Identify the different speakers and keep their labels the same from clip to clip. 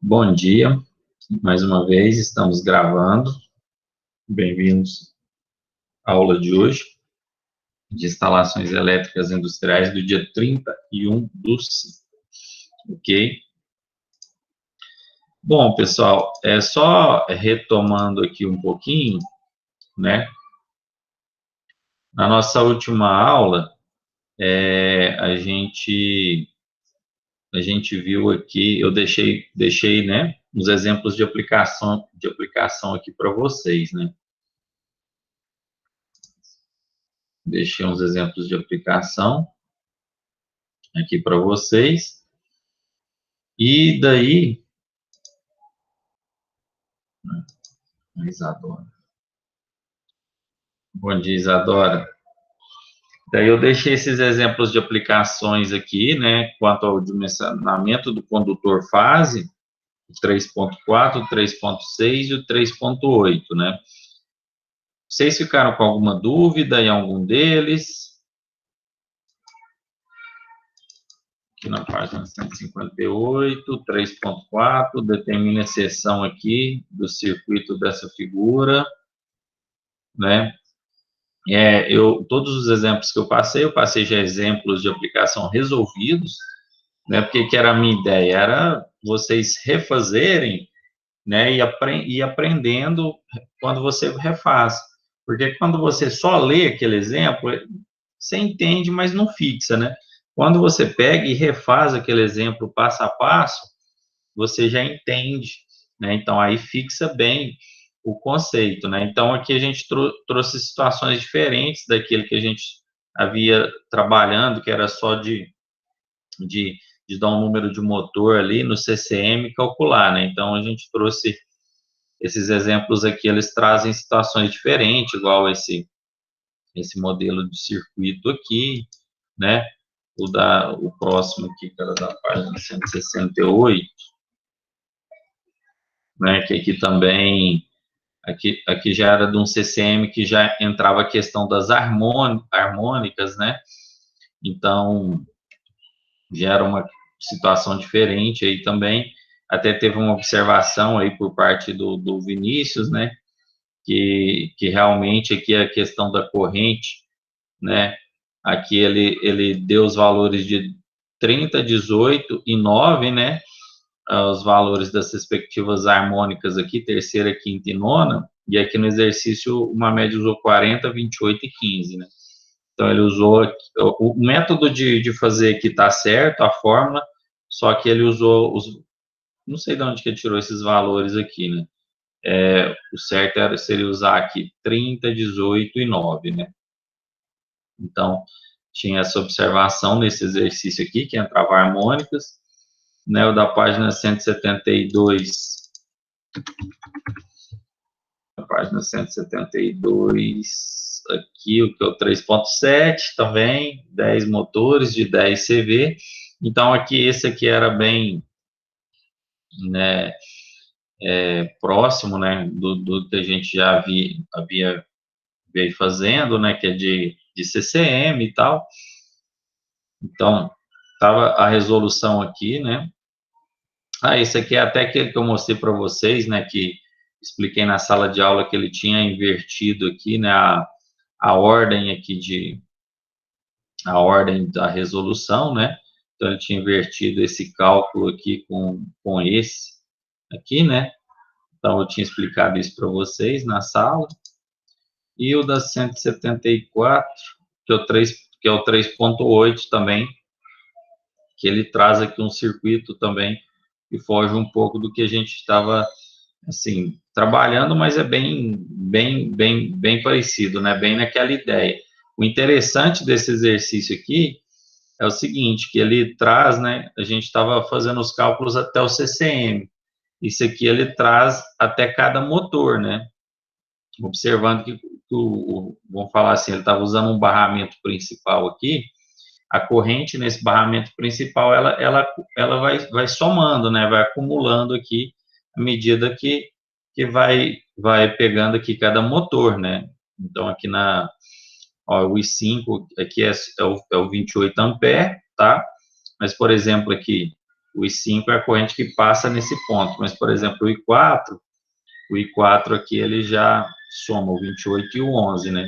Speaker 1: Bom dia, mais uma vez estamos gravando. Bem-vindos à aula de hoje, de instalações elétricas industriais do dia 31/5, ok? Bom, pessoal, só retomando aqui um pouquinho, né? Na nossa última aula, a gente viu aqui, eu deixei, né, os exemplos de aplicação aqui para vocês, né? Deixei uns exemplos de aplicação aqui para vocês. E daí, Isadora. Bom dia, Isadora. Daí eu deixei esses exemplos de aplicações aqui, né, quanto ao dimensionamento do condutor fase, o 3.4, o 3.6 e o 3.8, né? Vocês ficaram com alguma dúvida em algum deles? Aqui na página 158, 3.4, determina a seção aqui do circuito dessa figura, né? Todos os exemplos que eu passei já exemplos de aplicação resolvidos, né? Porque que era a minha ideia? Era vocês refazerem, né? E aprendendo quando você refaz. Porque quando você só lê aquele exemplo, você entende, mas não fixa, né? Quando você pega e refaz aquele exemplo passo a passo, você já entende, né? Então, aí fixa bem o conceito, né? Então, aqui a gente trouxe situações diferentes daquilo que a gente havia trabalhando, que era só de, de dar um número de motor ali no CCM e calcular, né? Então, a gente trouxe esses exemplos aqui, eles trazem situações diferentes, igual esse modelo de circuito aqui, né? O próximo aqui, que era da página 168, né? Que aqui também, aqui já era de um CCM que já entrava a questão das harmônicas, né? Então, já era uma situação diferente aí também. Até teve uma observação aí por parte do Vinícius, né? Que realmente aqui a questão da corrente, né? Aqui ele deu os valores de 30, 18 e 9, né? Os valores das respectivas harmônicas aqui, terceira, quinta e nona, e aqui no exercício uma média usou 40, 28 e 15, né? Então ele usou, o método de fazer aqui está certo, a fórmula, só que ele usou, não sei de onde que ele tirou esses valores aqui, né? O certo seria usar aqui 30, 18 e 9, né? Então, tinha essa observação nesse exercício aqui, que entrava harmônicas, né? O da página 172, a página 172, aqui o que é o 3.7 também, 10 motores de 10 CV. Então, aqui, esse aqui era bem, né, próximo, né, do que a gente já havia veio fazendo, né, que é de CCM e tal. Então, estava a resolução aqui, né. Esse aqui é até aquele que eu mostrei para vocês, né, que expliquei na sala de aula que ele tinha invertido aqui, né, a ordem aqui a ordem da resolução, né, então ele tinha invertido esse cálculo aqui com esse aqui, né, então eu tinha explicado isso para vocês na sala, e o da 174, que é o 3.8 também, que ele traz aqui um circuito também que foge um pouco do que a gente estava assim trabalhando, mas é bem parecido, né? Bem naquela ideia. O interessante desse exercício aqui é o seguinte, que ele traz, né? A gente estava fazendo os cálculos até o CCM. Isso aqui ele traz até cada motor, né? Observando que vamos falar assim, ele estava usando um barramento principal aqui. A corrente nesse barramento principal, ela vai somando, né? Vai acumulando aqui à medida que vai pegando aqui cada motor, né? Então, aqui o I5 aqui é o 28 ampere, tá? Mas, por exemplo, aqui O I5 é a corrente que passa nesse ponto, mas, por exemplo, o I4 aqui, ele já soma o 28 e o 11, né?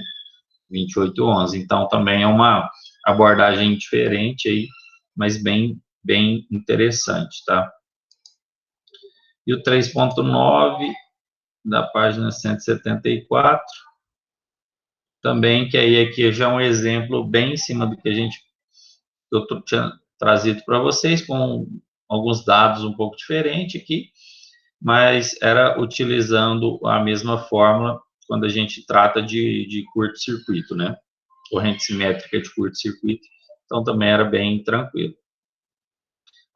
Speaker 1: 28 e 11. Então, também é uma abordagem diferente aí, mas bem interessante, tá? E o 3.9 da página 174, também, que aí aqui já é um exemplo bem em cima do que eu tinha trazido para vocês, com alguns dados um pouco diferentes aqui, mas era utilizando a mesma fórmula quando a gente trata de curto-circuito, né? Corrente simétrica de curto-circuito, então também era bem tranquilo.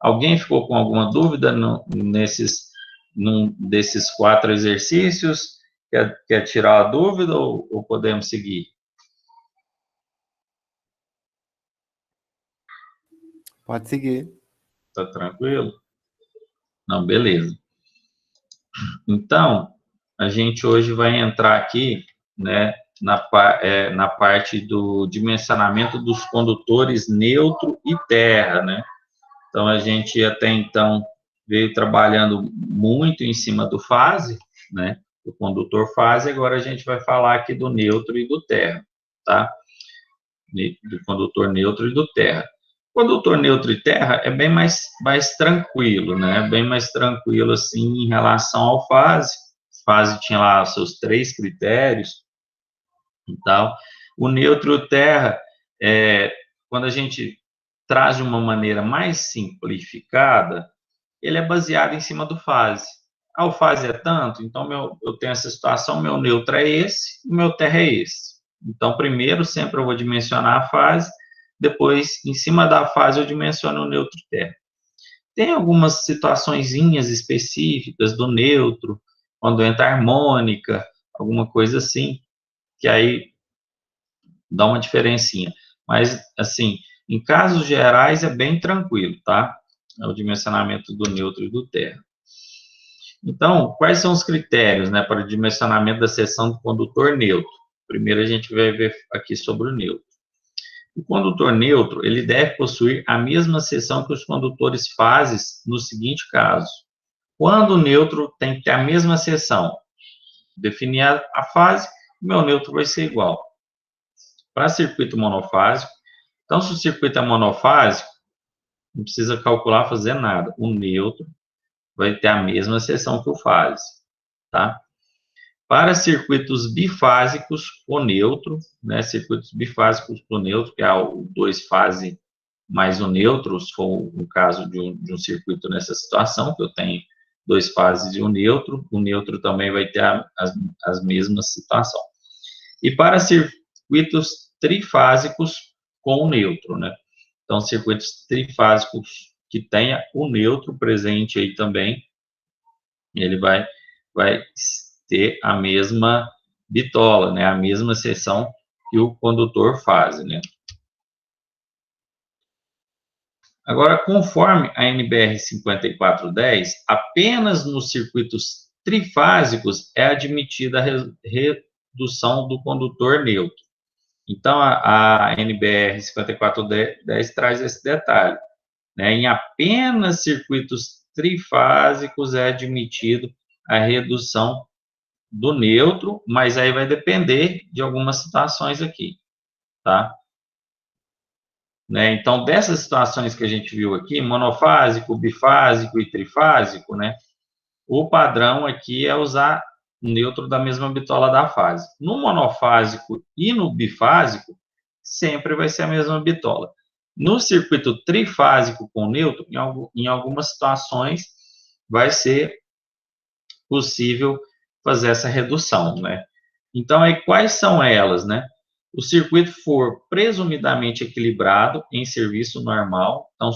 Speaker 1: Alguém ficou com alguma dúvida num desses 4 exercícios? Quer tirar a dúvida ou podemos seguir?
Speaker 2: Pode seguir.
Speaker 1: Tá tranquilo? Não, beleza. Então, a gente hoje vai entrar aqui, né, na parte do dimensionamento dos condutores neutro e terra, né? Então, a gente até então veio trabalhando muito em cima do fase, né? Do condutor fase, agora a gente vai falar aqui do neutro e do terra, tá? Do condutor neutro e do terra. Condutor neutro e terra é bem mais tranquilo, né? Bem mais tranquilo, assim, em relação ao fase. Fase tinha lá os seus 3 critérios e tal. O neutro e o terra, quando a gente traz de uma maneira mais simplificada, ele é baseado em cima do fase. Ah, o fase é tanto, então eu tenho essa situação, meu neutro é esse, o meu terra é esse. Então, primeiro, sempre eu vou dimensionar a fase, depois, em cima da fase, eu dimensiono o neutro e terra. Tem algumas situaçõezinhas específicas do neutro, quando entra harmônica, alguma coisa assim, que aí dá uma diferencinha. Mas, assim, em casos gerais é bem tranquilo, tá? É o dimensionamento do neutro e do terra. Então, quais são os critérios, né, para o dimensionamento da seção do condutor neutro? Primeiro a gente vai ver aqui sobre o neutro. O condutor neutro, ele deve possuir a mesma seção que os condutores fases no seguinte caso. Quando o neutro tem que ter a mesma seção, definir a fase, o meu neutro vai ser igual. Para circuito monofásico, então se o circuito é monofásico, não precisa calcular, fazer nada. O neutro vai ter a mesma seção que o fase, tá? Para circuitos bifásicos, o neutro, né, circuitos bifásicos o neutro, que é o 2 fase mais o neutro, se for o caso de um circuito nessa situação, que eu tenho 2 fases e o neutro também vai ter as mesmas situações. E para circuitos trifásicos com o neutro, né? Então, circuitos trifásicos que tenha o neutro presente aí também, ele vai ter a mesma bitola, né? A mesma seção que o condutor faz, né? Agora, conforme a NBR 5410, apenas nos circuitos trifásicos é admitida a redução do condutor neutro. Então, a NBR 5410 traz esse detalhe, né? Em apenas circuitos trifásicos é admitido a redução do neutro, mas aí vai depender de algumas situações aqui, tá? Né? Então, dessas situações que a gente viu aqui, monofásico, bifásico e trifásico, né? O padrão aqui é usar o neutro da mesma bitola da fase. No monofásico e no bifásico, sempre vai ser a mesma bitola. No circuito trifásico com neutro, em algumas situações, vai ser possível fazer essa redução, né? Então, aí, quais são elas, né? O circuito for presumidamente equilibrado em serviço normal, então,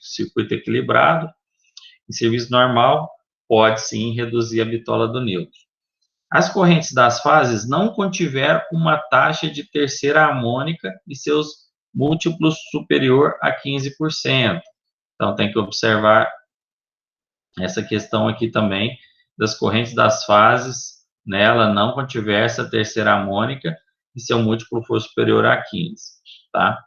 Speaker 1: circuito equilibrado, em serviço normal, pode sim reduzir a bitola do neutro. As correntes das fases não contiveram uma taxa de terceira harmônica e seus múltiplos superior a 15%. Então, tem que observar essa questão aqui também das correntes das fases, né, ela não contiver essa terceira harmônica e seu múltiplo for superior a 15, tá?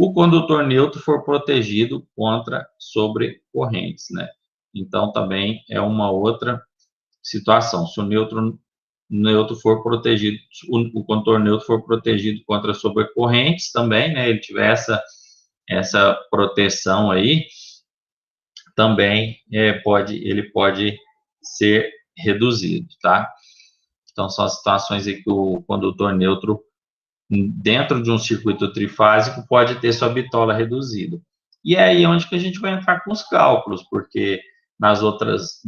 Speaker 1: o condutor neutro for protegido contra sobrecorrentes, né? Então, também é uma outra situação. Se o neutro for protegido, o condutor neutro for protegido contra sobrecorrentes também, né? Ele tiver essa proteção aí, também ele pode ser reduzido, tá? Então, são as situações em que o condutor neutro, dentro de um circuito trifásico, pode ter sua bitola reduzida. E é aí onde que a gente vai entrar com os cálculos, porque nas outras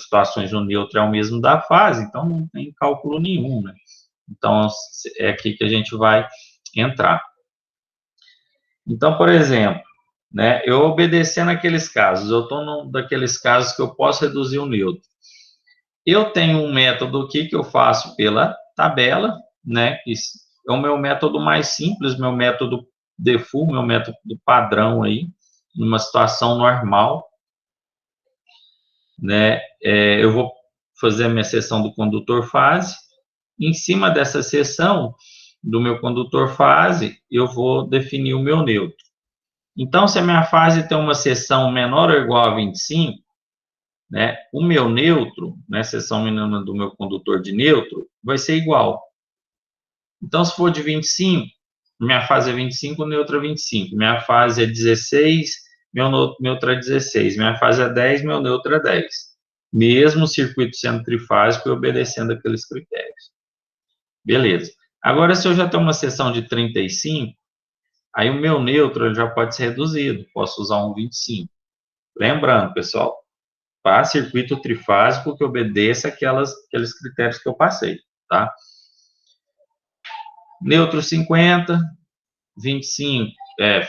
Speaker 1: situações o neutro é o mesmo da fase, então não tem cálculo nenhum, né? Então, é aqui que a gente vai entrar. Então, por exemplo, né, eu obedecendo aqueles casos, eu estou daqueles casos que eu posso reduzir o neutro. Eu tenho um método aqui que eu faço pela tabela, né, que é o meu método mais simples, meu método default, meu método padrão aí, numa situação normal, né, eu vou fazer a minha seção do condutor fase, em cima dessa seção do meu condutor fase, eu vou definir o meu neutro. Então, se a minha fase tem uma seção menor ou igual a 25, né, o meu neutro, né, seção mínima do meu condutor de neutro, vai ser igual. Então, se for de 25, minha fase é 25, o neutro é 25. Minha fase é 16, meu neutro é 16. Minha fase é 10, meu neutro é 10. Mesmo o circuito sendo trifásico e obedecendo aqueles critérios. Beleza. Agora, se eu já tenho uma seção de 35, aí o meu neutro já pode ser reduzido. Posso usar um 25. Lembrando, pessoal, para circuito trifásico que obedeça aqueles critérios que eu passei, tá? Neutro 50, 25,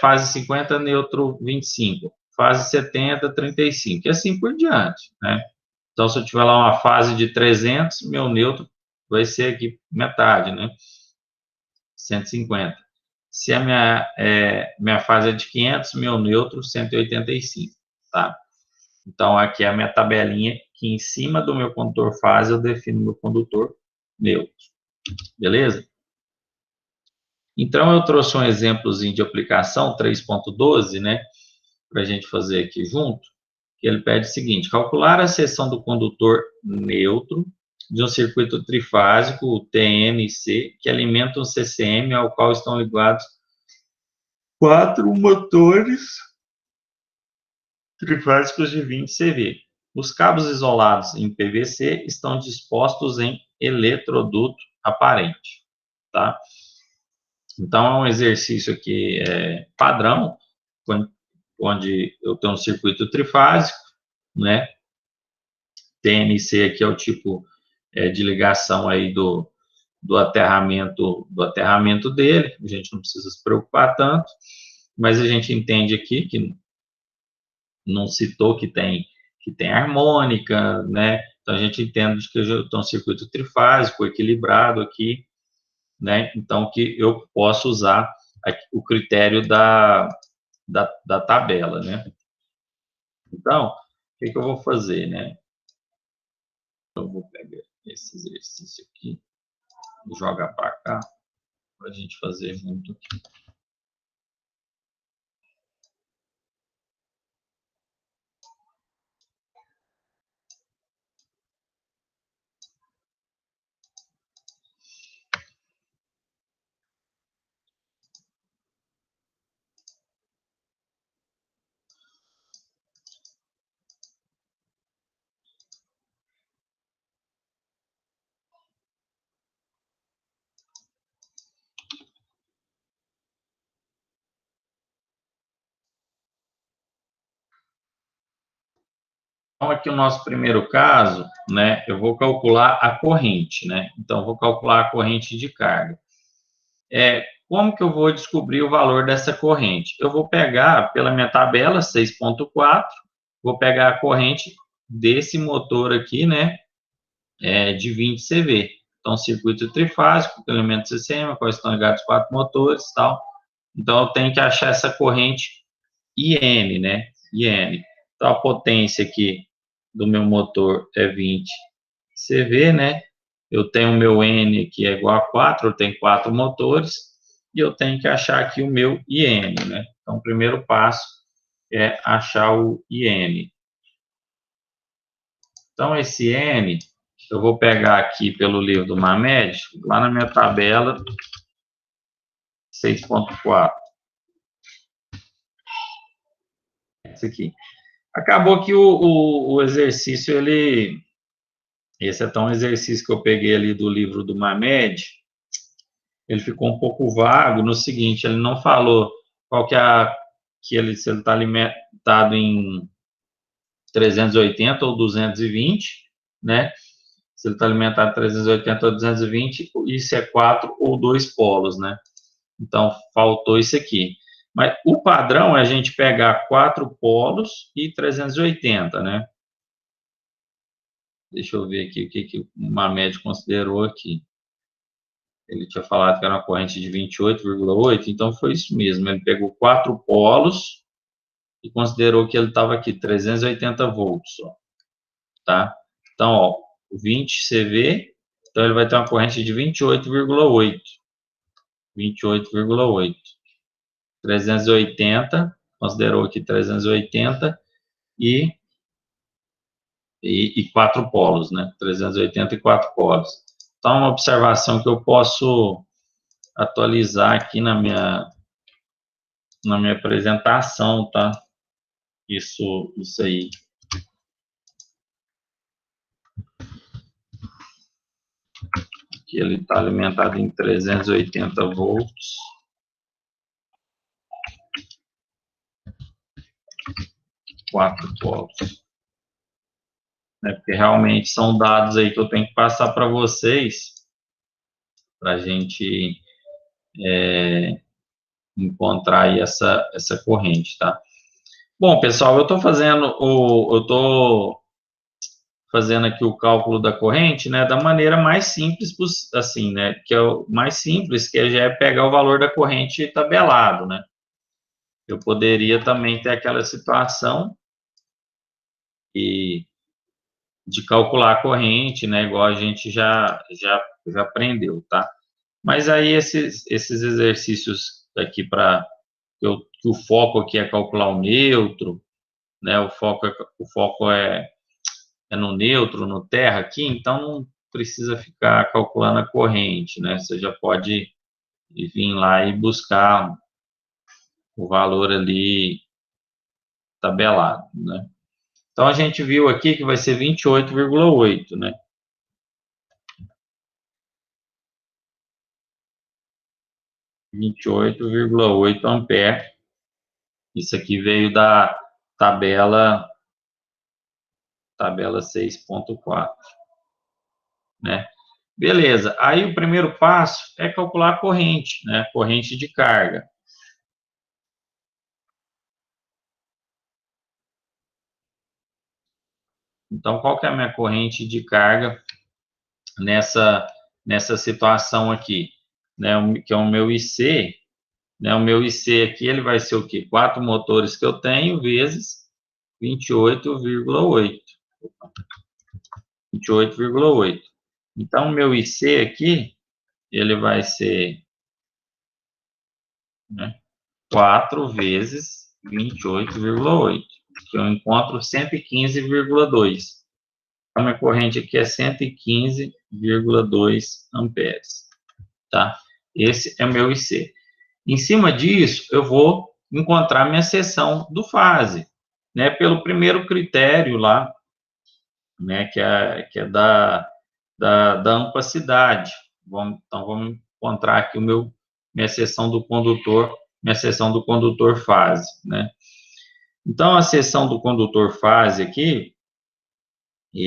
Speaker 1: fase 50, neutro 25, fase 70, 35, e assim por diante, né? Então, se eu tiver lá uma fase de 300, meu neutro vai ser aqui metade, né? 150. Se a minha fase é de 500, meu neutro 185, tá? Então, aqui é a minha tabelinha, que em cima do meu condutor fase eu defino meu condutor neutro. Beleza? Então, eu trouxe um exemplozinho de aplicação, 3.12, né? Para a gente fazer aqui junto, que ele pede o seguinte: calcular a seção do condutor neutro de um circuito trifásico, o TNC, que alimenta um CCM ao qual estão ligados 4 motores trifásicos de 20 CV. Os cabos isolados em PVC estão dispostos em eletroduto aparente, tá? Então, é um exercício aqui padrão, onde eu tenho um circuito trifásico, né? TNC aqui é o tipo de ligação aí do aterramento dele, a gente não precisa se preocupar tanto, mas a gente entende aqui que não citou que tem harmônica, né? Então a gente entende que eu tenho um circuito trifásico equilibrado aqui, né? Então que eu posso usar o critério da tabela, né? Então, o que eu vou fazer, né? Eu vou pegar esse exercício aqui, jogar para cá, para a gente fazer junto aqui. Então, aqui o nosso primeiro caso, né, eu vou calcular a corrente, né? Então, eu vou calcular a corrente de carga. Como que eu vou descobrir o valor dessa corrente? Eu vou pegar, pela minha tabela, 6.4, vou pegar a corrente desse motor aqui, né, de 20 CV. Então, circuito trifásico, elemento CCM, quais estão ligados 4 motores e tal. Então, eu tenho que achar essa corrente IN, né, IN. Então, a potência aqui do meu motor é 20 CV, né? Eu tenho o meu N que é igual a 4, eu tenho 4 motores. e eu tenho que achar aqui o meu IM, né? Então, o primeiro passo é achar o IM. Então, esse M, eu vou pegar aqui pelo livro do Mamed, lá na minha tabela 6.4. Esse aqui. Acabou que o exercício, esse é tão exercício que eu peguei ali do livro do Mamed, ele ficou um pouco vago no seguinte, ele não falou qual que é se ele está alimentado em 380 ou 220, né? Se ele está alimentado em 380 ou 220, isso é 4 ou 2 polos, né? Então, faltou isso aqui. Mas o padrão é a gente pegar 4 polos e 380, né? Deixa eu ver aqui o que o Mamed considerou aqui. Ele tinha falado que era uma corrente de 28,8, então foi isso mesmo. Ele pegou 4 polos e considerou que ele estava aqui, 380 volts, ó, tá? Então, ó, 20 CV, então ele vai ter uma corrente de 28,8. 28,8. 380, considerou aqui 380 e 4 polos, né? 380 e 4 polos. Então, uma observação que eu posso atualizar aqui na minha apresentação, tá? Isso aí. Aqui ele está alimentado em 380 volts. Quatro polos. Porque realmente são dados aí que eu tenho que passar para vocês, para a gente encontrar aí essa corrente, tá? Bom, pessoal, eu estou fazendo aqui o cálculo da corrente, né, da maneira mais simples, assim, né, que é o mais simples, que já é pegar o valor da corrente tabelado, né. Eu poderia também ter aquela situação de calcular a corrente, né, igual a gente já aprendeu, tá? Mas aí esses exercícios aqui que o foco aqui é calcular o neutro, né, o foco é no neutro, no terra aqui, então não precisa ficar calculando a corrente, né? Você já pode vir lá e buscar o valor ali tabelado, né? Então a gente viu aqui que vai ser 28,8, né? 28,8 ampere. Isso aqui veio da tabela 6.4, né? Beleza. Aí o primeiro passo é calcular a corrente, né? Corrente de carga. Então, qual que é a minha corrente de carga nessa situação aqui? Né? Que é o meu IC, né? O meu IC aqui, ele vai ser o quê? 4 motores que eu tenho vezes 28,8. 28,8. Então, o meu IC aqui, ele vai ser, né, 4 vezes 28,8, que eu encontro 115,2. A minha corrente aqui é 115,2 amperes, tá? Esse é o meu IC. Em cima disso, eu vou encontrar minha seção do fase, né? Pelo primeiro critério lá, né? Que é da ampacidade. Então, vamos encontrar aqui minha seção do condutor fase, né? Então, a seção do condutor fase aqui, o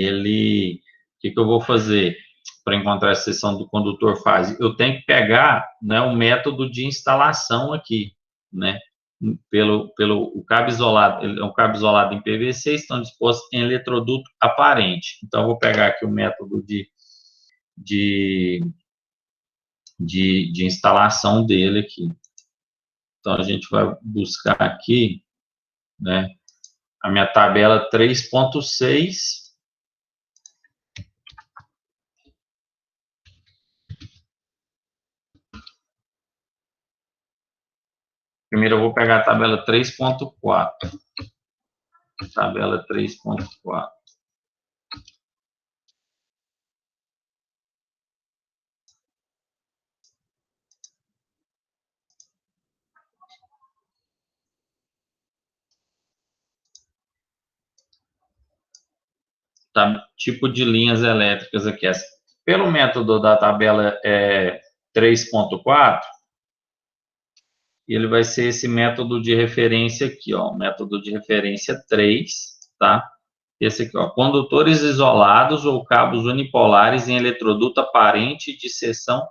Speaker 1: que eu vou fazer para encontrar a seção do condutor fase? Eu tenho que pegar, né, o método de instalação aqui, né? O cabo isolado, ele é um cabo isolado em PVC, estão dispostos em eletroduto aparente. Então, eu vou pegar aqui o método de instalação dele aqui. Então, a gente vai buscar aqui, né, a minha tabela 3.6, Primeiro eu vou pegar a tabela 3.4. Tabela 3.4. Tá, tipo de linhas elétricas aqui. Pelo método da tabela 3.4, ele vai ser esse método de referência aqui, ó, o método de referência 3, tá? Esse aqui, ó, condutores isolados ou cabos unipolares em eletroduto aparente de seção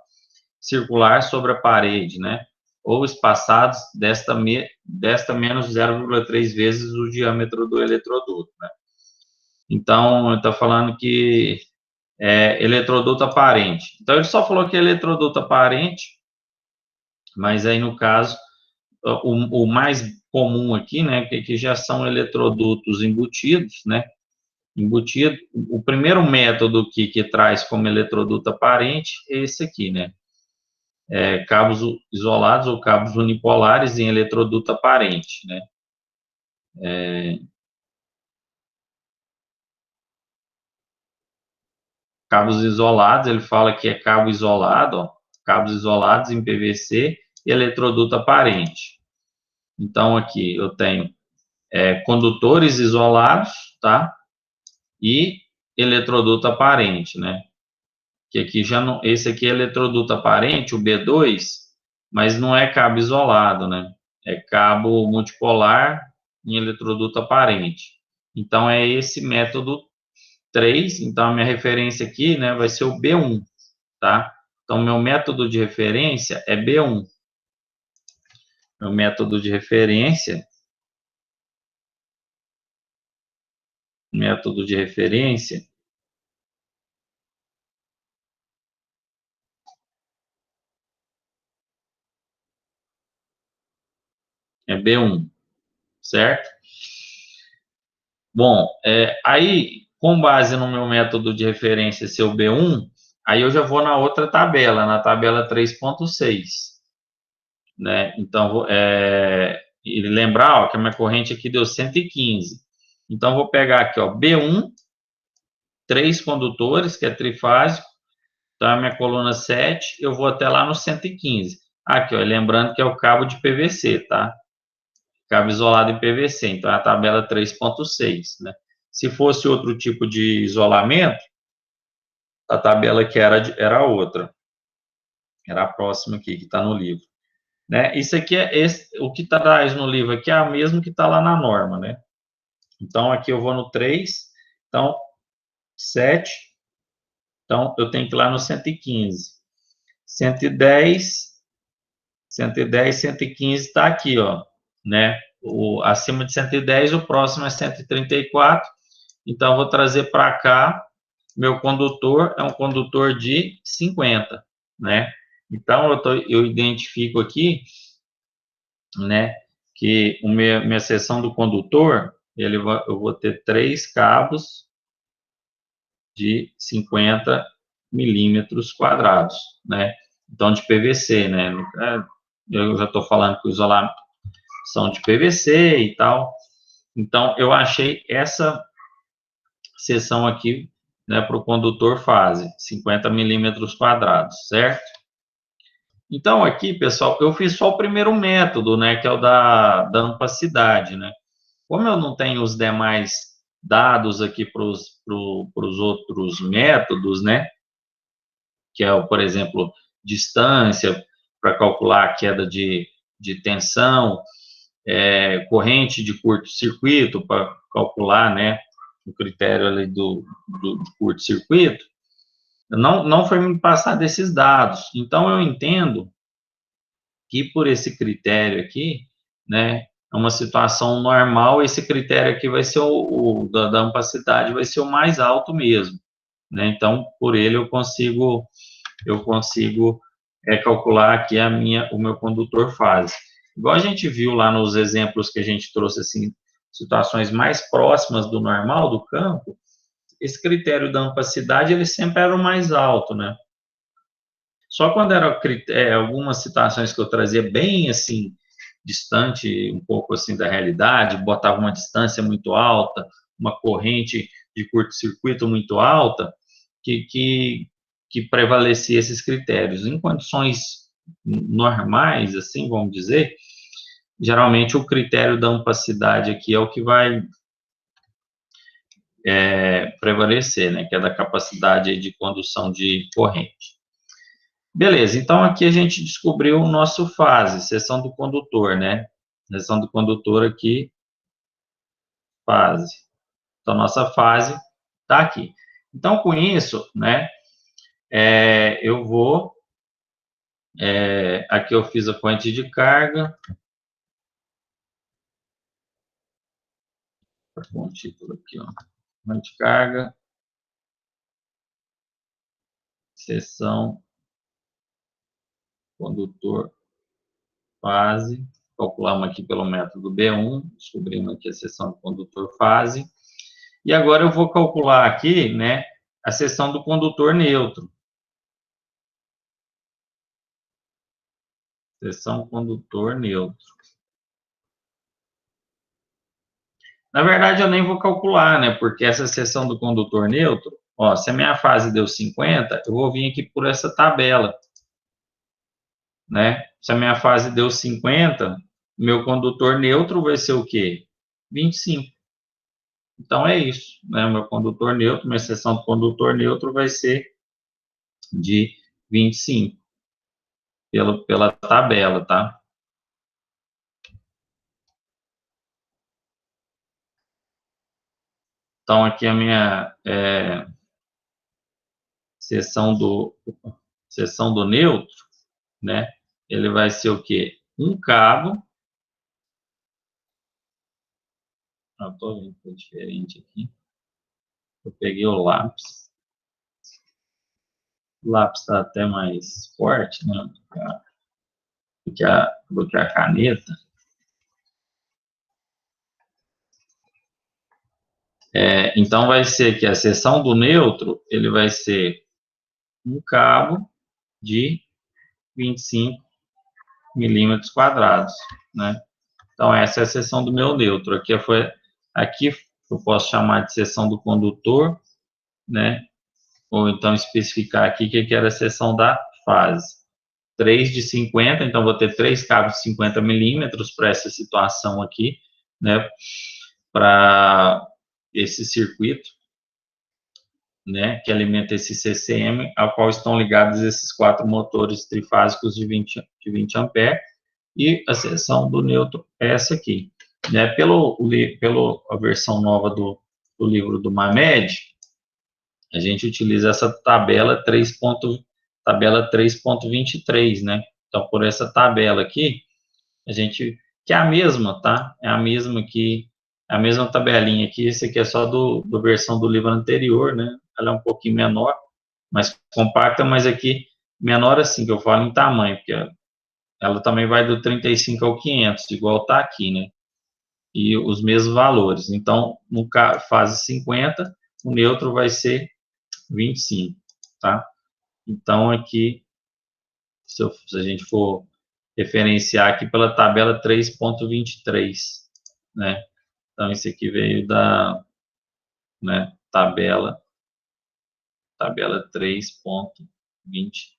Speaker 1: circular sobre a parede, né? Ou espaçados desta menos 0,3 vezes o diâmetro do eletroduto, né? Então, está falando que é eletroduto aparente. Então, ele só falou que é eletroduto aparente, mas aí, no caso, o mais comum aqui, né, que já são eletrodutos embutidos, né, embutido. O primeiro método que traz como eletroduto aparente é esse aqui, né, cabos isolados ou cabos unipolares em eletroduto aparente, né. Cabos isolados, ele fala que é cabo isolado, ó, cabos isolados em PVC e eletroduto aparente. Então, aqui eu tenho condutores isolados, tá? E eletroduto aparente, né? Que aqui já não, esse aqui é eletroduto aparente, o B2, mas não é cabo isolado, né? É cabo multipolar em eletroduto aparente. Então, é esse método 3, então a minha referência aqui, né, vai ser o B1, tá? Então, meu método de referência é B1. Meu método de referência é B1, certo? Bom, aí, com base no meu método de referência ser o B1, aí eu já vou na outra tabela, na tabela 3.6, né? Então, e lembrar, ó, que a minha corrente aqui deu 115. Então, vou pegar aqui, ó, B1, 3 condutores, que é trifásico. Então, a minha coluna 7, eu vou até lá no 115. Aqui, ó, lembrando que é o cabo de PVC, tá? Cabo isolado em PVC. Então, é a tabela 3.6, né? Se fosse outro tipo de isolamento, a tabela que era outra. Era a próxima aqui, que está no livro. Né? Isso aqui o que traz no livro aqui é o mesmo que está lá na norma, né? Então, aqui eu vou no 3, então, 7, então, eu tenho que ir lá no 115. 110, 115 está aqui, ó, né? Acima de 110, o próximo é 134, então, eu vou trazer para cá, meu condutor é um condutor de 50, né? Então, eu identifico aqui, né, que minha seção do condutor, eu vou ter 3 cabos de 50 milímetros quadrados, né? Então, de PVC, né? Eu já estou falando que o isolamento são de PVC e tal. Então, eu achei essa seção aqui, né, para o condutor fase, 50 milímetros quadrados, certo? Então, aqui, pessoal, eu fiz só o primeiro método, né, que é o da ampacidade, né? Como eu não tenho os demais dados aqui para os outros métodos, né, que é, por exemplo, distância para calcular a queda de tensão, corrente de curto-circuito para calcular, né, o critério ali do curto-circuito, não foi me passado esses dados. Então, eu entendo que por esse critério aqui, né, é uma situação normal, esse critério aqui vai ser da ampacidade vai ser o mais alto mesmo, né? Então, por ele eu consigo calcular aqui o meu condutor fase. Igual a gente viu lá nos exemplos que a gente trouxe, assim, situações mais próximas do normal do campo, esse critério da ampacidade, ele sempre era o mais alto, né? Só quando era algumas situações que eu trazia bem, assim, distante um pouco assim da realidade, botava uma distância muito alta, uma corrente de curto-circuito muito alta, que prevalecia esses critérios. Em condições normais, assim, vamos dizer, geralmente o critério da ampacidade aqui é o que vai prevalecer, né, que é da capacidade de condução de corrente. Beleza, então aqui a gente descobriu o nosso fase, seção do condutor, né? Seção do condutor aqui, fase. Então, nossa fase está aqui. Então, com isso, né, eu vou... aqui eu fiz a fonte de carga. Um título aqui, ó. Fonte de carga. Seção condutor fase. Calculamos aqui pelo método B1, descobrimos aqui a seção do condutor fase. E agora eu vou calcular aqui, né, a seção do condutor neutro. Seção condutor neutro. Na verdade, eu nem vou calcular, né, porque essa seção do condutor neutro, ó, se a minha fase deu 50, eu vou vir aqui por essa tabela, né? Se a minha fase deu 50, meu condutor neutro vai ser o quê? 25. Então, é isso, né? Meu condutor neutro, minha seção do condutor neutro vai ser de 25, pela tabela, tá? Então, aqui a minha seção do neutro, né? Ele vai ser o quê? Um cabo. Estou vendo que é diferente aqui. Eu peguei o lápis. O lápis está até mais forte, né? Do que a caneta. Então, vai ser que a seção do neutro, ele vai ser um cabo de 25 milímetros quadrados, né? Então, essa é a seção do meu neutro. Aqui eu posso chamar de seção do condutor, né? Ou então especificar aqui que era a seção da fase. 3 de 50, então vou ter 3 cabos de 50 milímetros para essa situação aqui, né? Para esse circuito, né? Que alimenta esse CCM, ao qual estão ligados esses 4 motores trifásicos de 20 ampere, e a seção do neutro é essa aqui. Né? Pela a versão nova do livro do Mamed, a gente utiliza essa tabela 3.23, né? Então, por essa tabela aqui, que é a mesma, tá? É a mesma tabelinha aqui, esse aqui é só do versão do livro anterior, né? Ela é um pouquinho menor, mais compacta, mas aqui, menor assim, que eu falo em tamanho, porque ela também vai do 35 ao 500, igual tá aqui, né? E os mesmos valores. Então, no fase 50, o neutro vai ser 25, tá? Então, aqui, se a gente for referenciar aqui pela tabela 3.23, né? Então, esse aqui veio da, né, tabela 3.20,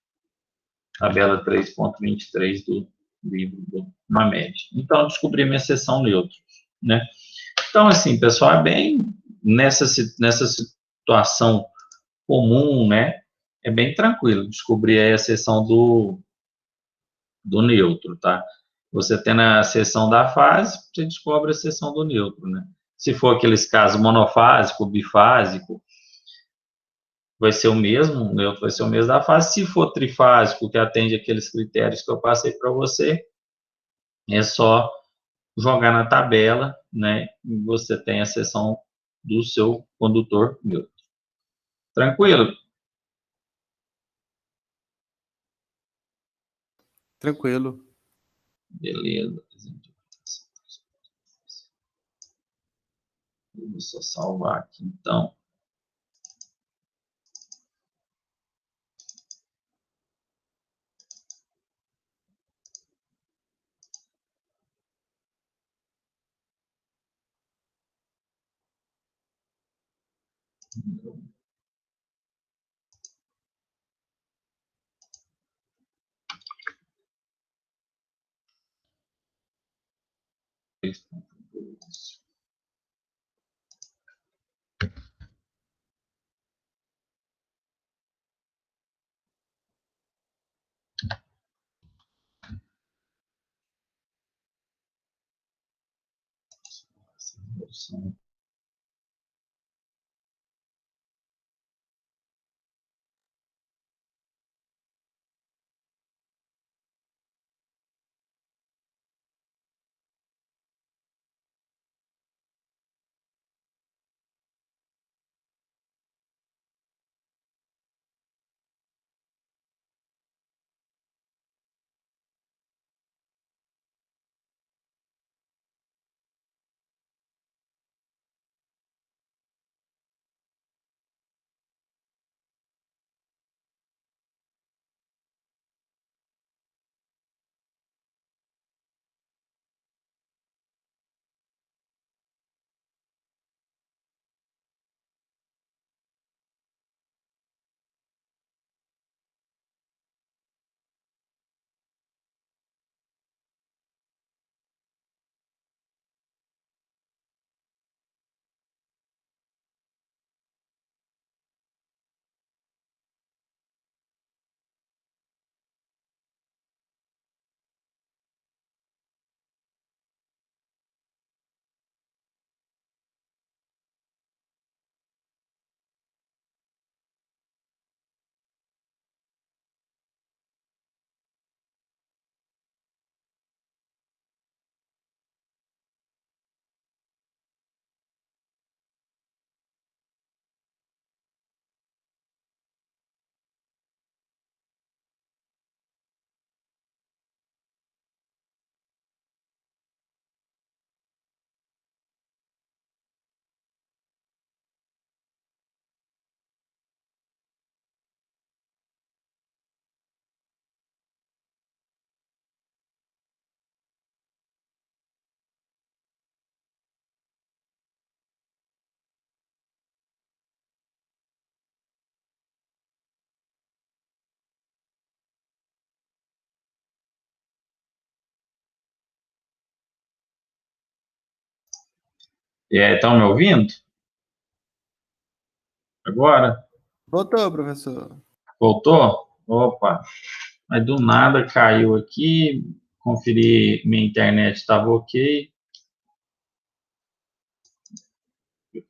Speaker 1: tabela 3.23 do livro do Mamed. Então, eu descobri minha seção neutro, né? Então, assim, pessoal, é bem nessa situação comum, né? É bem tranquilo descobrir aí a seção do neutro, tá? Você tem a seção da fase, você descobre a seção do neutro, né? Se for aqueles casos monofásico, bifásico, vai ser o mesmo, o neutro vai ser o mesmo da fase. Se for trifásico, que atende aqueles critérios que eu passei para você, é só jogar na tabela, né? E você tem a seção do seu condutor neutro. Tranquilo?
Speaker 2: Tranquilo.
Speaker 1: Beleza. Vou só salvar aqui, então. Estão me ouvindo? Agora?
Speaker 2: Voltou, professor.
Speaker 1: Voltou? Opa! Mas do nada caiu aqui. Conferi, minha internet estava ok. Não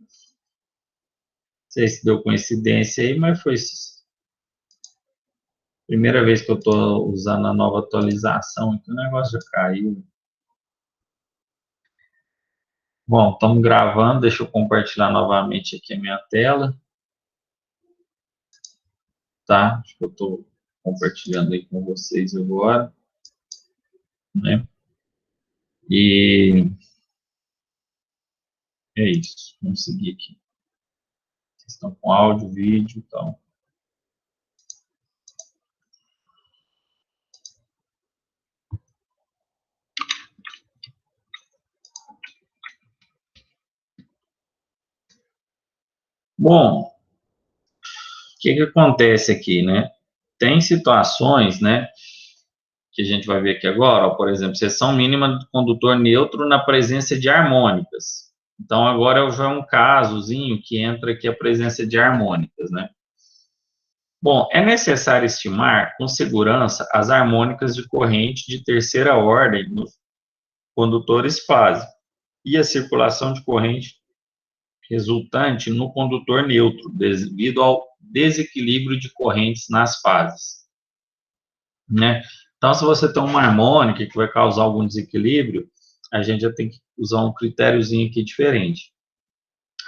Speaker 1: sei se deu coincidência aí, mas foi a primeira vez que eu estou usando a nova atualização, então o negócio já caiu. Bom, estamos gravando, deixa eu compartilhar novamente aqui a minha tela. Tá? Acho que eu estou compartilhando aí com vocês agora. Né? E é isso, vamos seguir aqui. Vocês estão com áudio, vídeo, então. Bom, o que acontece aqui, né? Tem situações, né, que a gente vai ver aqui agora, ó, por exemplo, seção mínima do condutor neutro na presença de harmônicas. Então, agora já é um casozinho que entra aqui a presença de harmônicas, né? Bom, é necessário estimar com segurança as harmônicas de corrente de terceira ordem nos condutores fase e a circulação de corrente resultante no condutor neutro, devido ao desequilíbrio de correntes nas fases, né? Então, se você tem uma harmônica que vai causar algum desequilíbrio, a gente já tem que usar um critériozinho aqui diferente.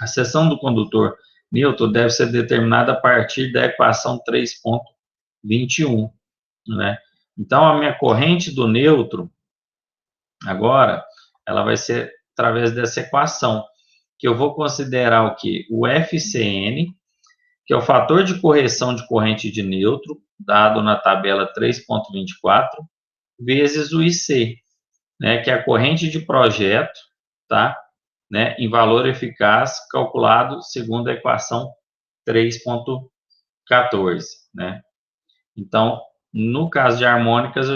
Speaker 1: A seção do condutor neutro deve ser determinada a partir da equação 3.21, né? Então, a minha corrente do neutro, agora, ela vai ser através dessa equação, que eu vou considerar o quê? O FCN, que é o fator de correção de corrente de neutro, dado na tabela 3.24, vezes o IC, né, que é a corrente de projeto, tá? Né, em valor eficaz, calculado segundo a equação 3.14, né? Então, no caso de harmônicas,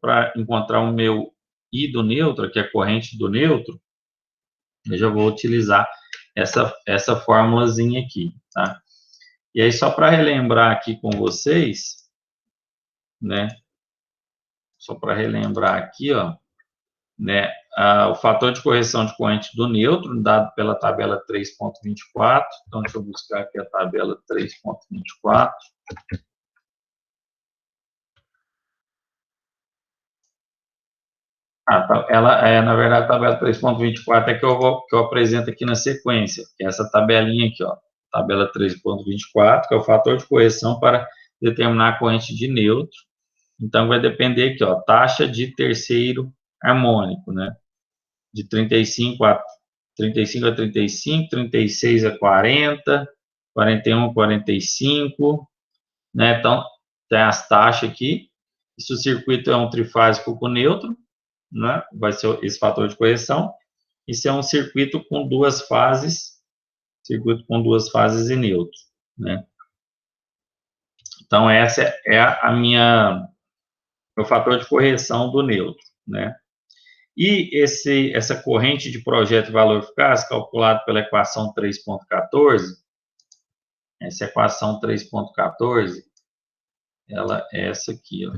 Speaker 1: para encontrar o meu I do neutro, que é a corrente do neutro, eu já vou utilizar essa formulazinha aqui, tá? E aí, só para relembrar aqui com vocês, né? Só para relembrar aqui, ó, né? O fator de correção de corrente do neutro, dado pela tabela 3.24. Então, deixa eu buscar aqui a tabela 3.24. Na verdade, a tabela 3.24 é que eu apresento aqui na sequência, que é essa tabelinha aqui, ó, tabela 3.24, que é o fator de correção para determinar a corrente de neutro. Então, vai depender aqui, ó, taxa de terceiro harmônico, né? De 35 a 35, 36 a 40, 41 a 45, né? Então, tem as taxas aqui. Se o circuito é um trifásico com neutro, né? Vai ser esse fator de correção. E se é um circuito com duas fases e neutro, né? Então, essa é o fator de correção do neutro, né? E essa corrente de projeto e valor eficaz, calculado pela equação 3.14, essa equação 3.14, ela é essa aqui, ó.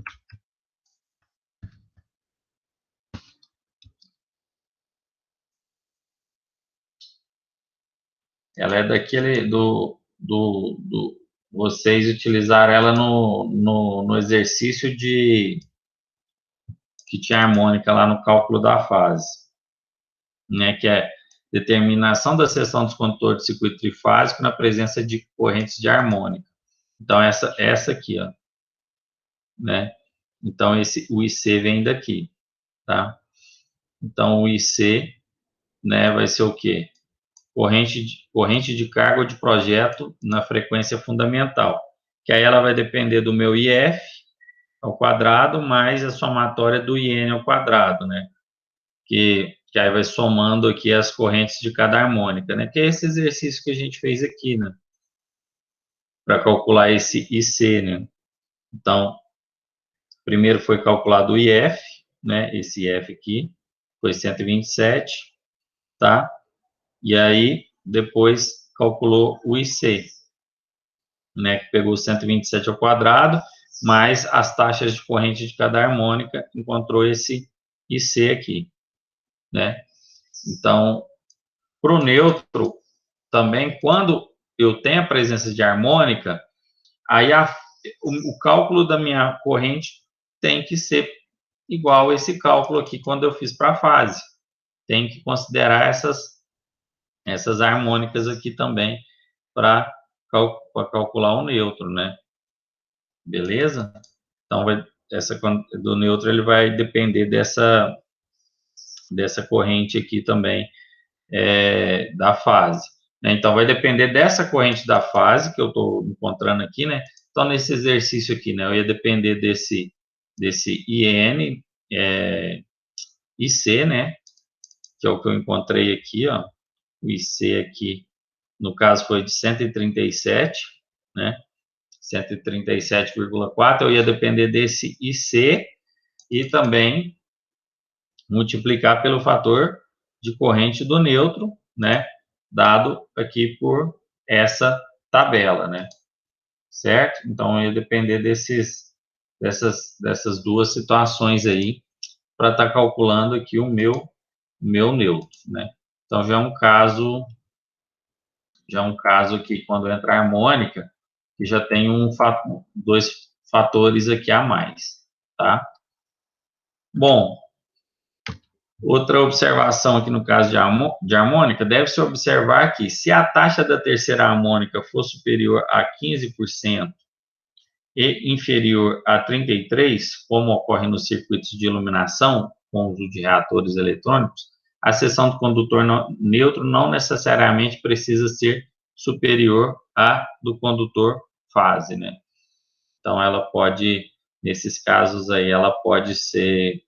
Speaker 1: Ela é daquele vocês utilizaram ela no exercício que tinha harmônica lá no cálculo da fase, né, que é determinação da seção dos condutores de circuito trifásico na presença de correntes de harmônica. Então, essa aqui, ó, né? Então, o IC vem daqui, tá? Então, o IC, né, vai ser o quê? Corrente de carga de projeto na frequência fundamental, que aí ela vai depender do meu IF ao quadrado mais a somatória do IN ao quadrado, né? Que aí vai somando aqui as correntes de cada harmônica, né? Que é esse exercício que a gente fez aqui, né? Para calcular esse IC, né? Então, primeiro foi calculado o IF, né? Esse IF aqui foi 127, tá? E aí, depois calculou o IC, né? Que pegou 127 ao quadrado, mais as taxas de corrente de cada harmônica, encontrou esse IC aqui, né? Então, para o neutro, também, quando eu tenho a presença de harmônica, aí o cálculo da minha corrente tem que ser igual a esse cálculo aqui quando eu fiz para a fase. Tem que considerar essas harmônicas aqui também para calcular o neutro, né? Beleza? Então, essa do neutro ele vai depender dessa corrente aqui também da fase. Né? Então, vai depender dessa corrente da fase que eu estou encontrando aqui, né? Então, nesse exercício aqui, né, eu ia depender desse IN, IC, né? Que é o que eu encontrei aqui, ó. O IC aqui, no caso, foi de 137, né? 137,4. Eu ia depender desse IC e também multiplicar pelo fator de corrente do neutro, né? Dado aqui por essa tabela, né? Certo? Então, ia depender dessas duas situações aí para estar calculando aqui o meu neutro, né? Então, já é um caso aqui, quando entra a harmônica, que já tem dois fatores aqui a mais, tá? Bom, outra observação aqui no caso de harmônica, deve-se observar que se a taxa da terceira harmônica for superior a 15% e inferior a 33%, como ocorre nos circuitos de iluminação, com uso de reatores eletrônicos, a seção do condutor neutro não necessariamente precisa ser superior à do condutor fase, né? Então, ela pode, nesses casos aí, ela pode ser,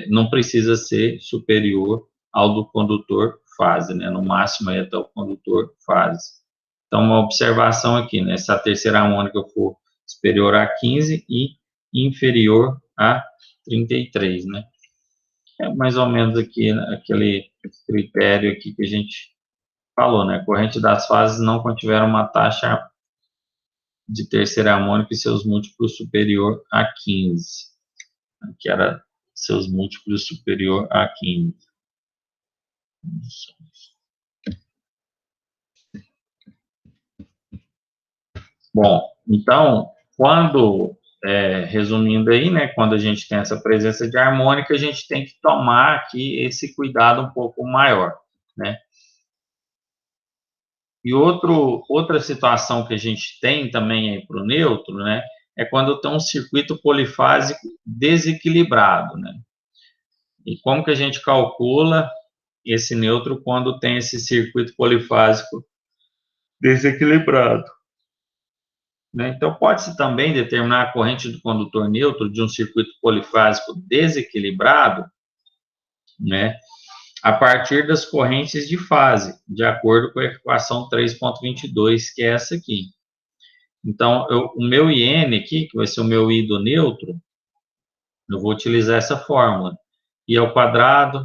Speaker 1: não precisa ser superior ao do condutor fase, né? No máximo aí até o condutor fase. Então, uma observação aqui, né? Se a terceira harmônica for superior a 15 e inferior a 33, né? É mais ou menos aqui, né, aquele critério aqui que a gente falou, né? Corrente das fases não contiveram uma taxa de terceira harmônica e seus múltiplos superior a 15. Que era seus múltiplos superior a 15. Bom, então, resumindo aí, né, quando a gente tem essa presença de harmônica, a gente tem que tomar aqui esse cuidado um pouco maior, né? E outra situação que a gente tem também aí para o neutro, né, é quando tem um circuito polifásico desequilibrado, né? E como que a gente calcula esse neutro quando tem esse circuito polifásico desequilibrado? Né? Então, pode-se também determinar a corrente do condutor neutro de um circuito polifásico desequilibrado, né, a partir das correntes de fase, de acordo com a equação 3.22, que é essa aqui. Então, o meu IN aqui, que vai ser o meu I do neutro, eu vou utilizar essa fórmula. I ao quadrado,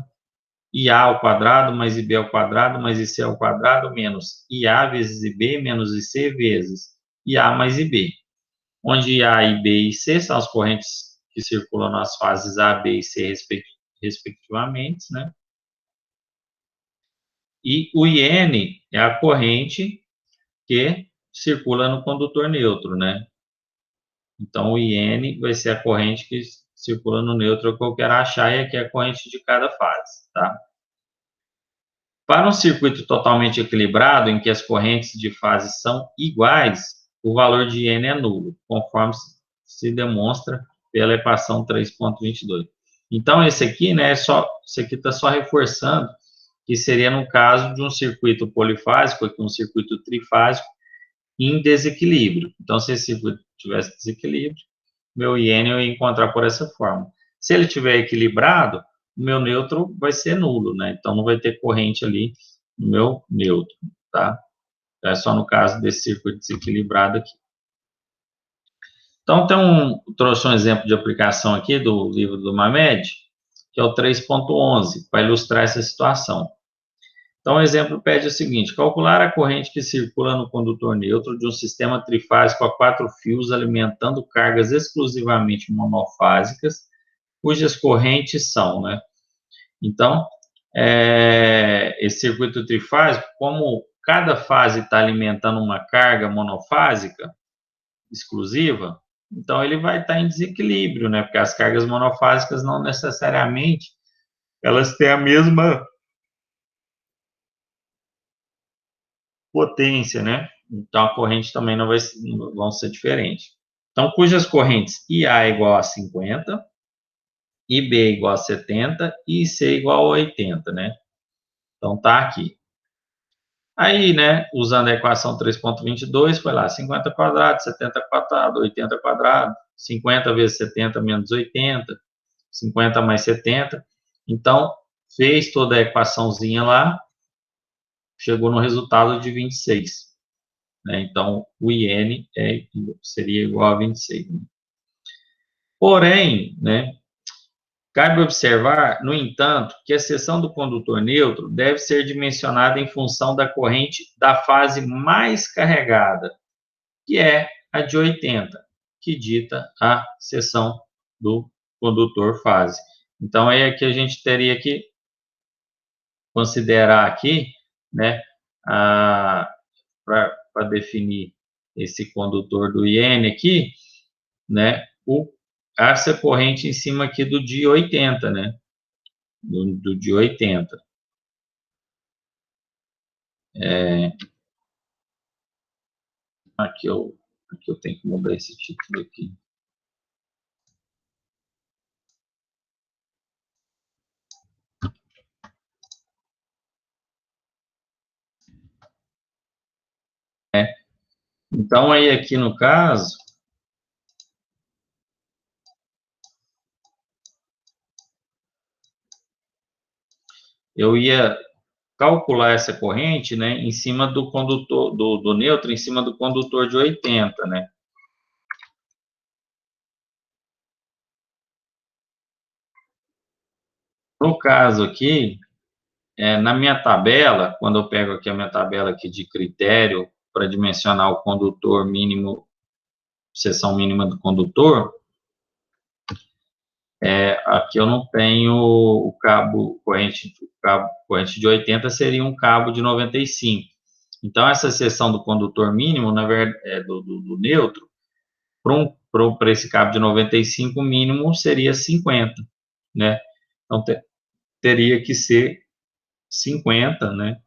Speaker 1: IA ao quadrado, mais IB ao quadrado, mais IC ao quadrado, menos IA vezes IB, menos IC vezes IA mais IB. Onde A e B e C são as correntes que circulam nas fases A, B e C, respectivamente, né? E o IN é a corrente que circula no condutor neutro, né? Então, o IN vai ser a corrente que circula no neutro que eu quero achar, e aqui é a corrente de cada fase, tá? Para um circuito totalmente equilibrado, em que as correntes de fase são iguais, o valor de IN é nulo, conforme se demonstra pela equação 3.22. Então, esse aqui, né, esse aqui está só reforçando que seria no caso de um circuito polifásico, aqui um circuito trifásico, em desequilíbrio. Então, se esse circuito tivesse desequilíbrio, meu IN eu ia encontrar por essa forma. Se ele estiver equilibrado, o meu neutro vai ser nulo, né? Então, não vai ter corrente ali no meu neutro, tá? É só no caso desse circuito desequilibrado aqui. Então, trouxe um exemplo de aplicação aqui do livro do Mamed, que é o 3.11, para ilustrar essa situação. Então, o exemplo pede o seguinte: calcular a corrente que circula no condutor neutro de um sistema trifásico a 4 fios alimentando cargas exclusivamente monofásicas, cujas correntes são, né? Então, esse circuito trifásico, como cada fase está alimentando uma carga monofásica exclusiva, então ele vai estar em desequilíbrio, né? Porque as cargas monofásicas não necessariamente elas têm a mesma potência, né? Então a corrente também não vão ser diferentes. Então, cujas correntes IA é igual a 50, IB é igual a 70 e IC é igual a 80, né? Então tá aqui. Aí, né, usando a equação 3.22, foi lá 50 quadrado, 70 quadrado, 80 quadrado, 50 vezes 70 menos 80, 50 mais 70. Então, fez toda a equaçãozinha lá, chegou no resultado de 26. Né? Então, o IN seria igual a 26. Né? Porém, né, cabe observar, no entanto, que a seção do condutor neutro deve ser dimensionada em função da corrente da fase mais carregada, que é a de 80, que dita a seção do condutor fase. Então, é que a gente teria que considerar aqui, né, para definir esse condutor do IN aqui, né, essa corrente em cima aqui do de 80, né, do de 80. Aqui eu tenho que mudar esse título aqui. Então, aí aqui no caso, eu ia calcular essa corrente, né, em cima do condutor, do neutro, em cima do condutor de 80, né? No caso aqui, na minha tabela, quando eu pego aqui a minha tabela aqui de critério para dimensionar o condutor mínimo, seção mínima do condutor, aqui eu não tenho o cabo corrente de 80, seria um cabo de 95. Então, essa seção do condutor mínimo, na verdade, do neutro, para esse cabo de 95, o mínimo seria 50, né? Então, teria que ser 50, né?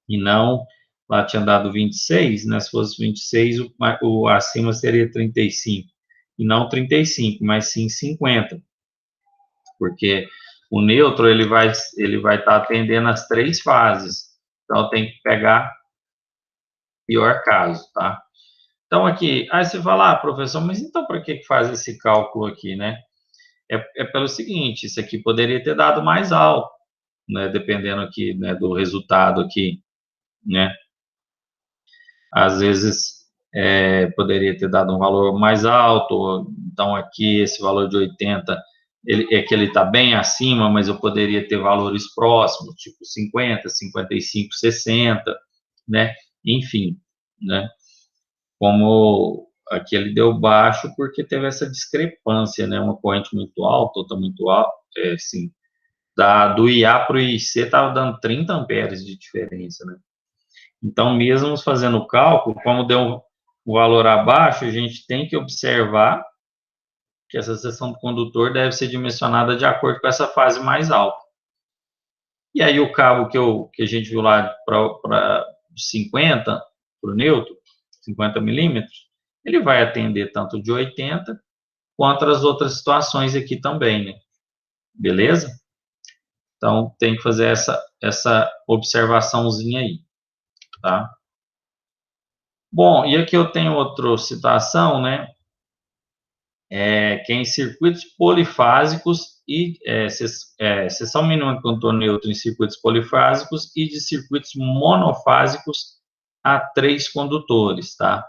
Speaker 1: E não, lá tinha dado 26, né? Se fosse 26, o acima seria 35. E não 35, mas sim 50. Porque o neutro, ele vai estar atendendo as 3 fases. Então, tem que pegar o pior caso, tá? Então, aqui, aí você fala, professor, mas então para que faz esse cálculo aqui, né? É pelo seguinte, isso aqui poderia ter dado mais alto, né? Dependendo aqui, né, do resultado aqui, né? Às vezes, poderia ter dado um valor mais alto, então aqui esse valor de 80, ele está bem acima, mas eu poderia ter valores próximos, tipo 50, 55, 60, né? Enfim, né? Como aqui ele deu baixo porque teve essa discrepância, né? Uma corrente muito alta, outra muito alta, assim, do IA para o IC estava dando 30 amperes de diferença, né? Então, mesmo fazendo o cálculo, como deu um valor abaixo, a gente tem que observar que essa seção do condutor deve ser dimensionada de acordo com essa fase mais alta. E aí o cabo que a gente viu lá para 50, para o neutro, 50 milímetros, ele vai atender tanto de 80 quanto as outras situações aqui também, né? Beleza? Então, tem que fazer essa observaçãozinha aí, tá? Bom, e aqui eu tenho outra situação, né? Que é em circuitos polifásicos e seção mínima de condutor neutro em circuitos polifásicos e de circuitos monofásicos a 3 condutores, tá?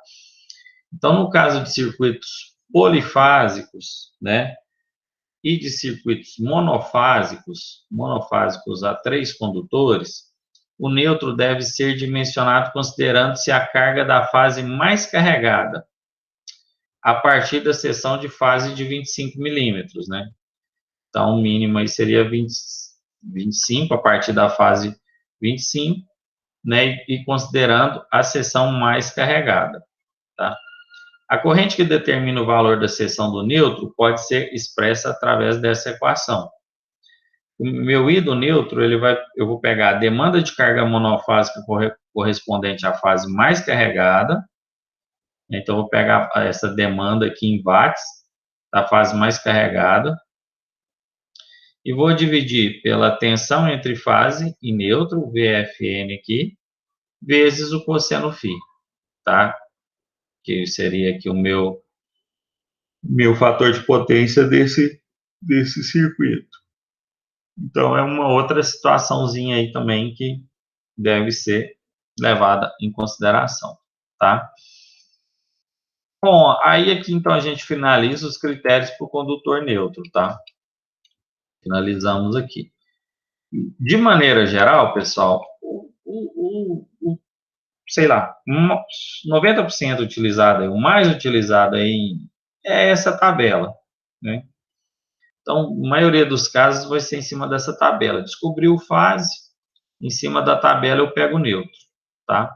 Speaker 1: Então, no caso de circuitos polifásicos, né, e de circuitos monofásicos a 3 condutores, o neutro deve ser dimensionado considerando-se a carga da fase mais carregada, a partir da seção de fase de 25 milímetros, né? Então, o mínimo aí seria 25, a partir da fase 25, né? E considerando a seção mais carregada, tá? A corrente que determina o valor da seção do neutro pode ser expressa através dessa equação. O meu I do neutro, eu vou pegar a demanda de carga monofásica correspondente à fase mais carregada. Então, eu vou pegar essa demanda aqui em watts, da fase mais carregada, e vou dividir pela tensão entre fase e neutro, VFN aqui, vezes o cosseno φ, tá? Que seria aqui o meu fator de potência desse circuito. Então, é uma outra situaçãozinha aí também que deve ser levada em consideração, tá? Bom, aí aqui então a gente finaliza os critérios para o condutor neutro, tá? Finalizamos aqui. De maneira geral, pessoal, sei lá, 90% utilizado, o mais utilizado aí é essa tabela, né? Então, a maioria dos casos vai ser em cima dessa tabela. Descobriu fase, em cima da tabela eu pego o neutro, tá?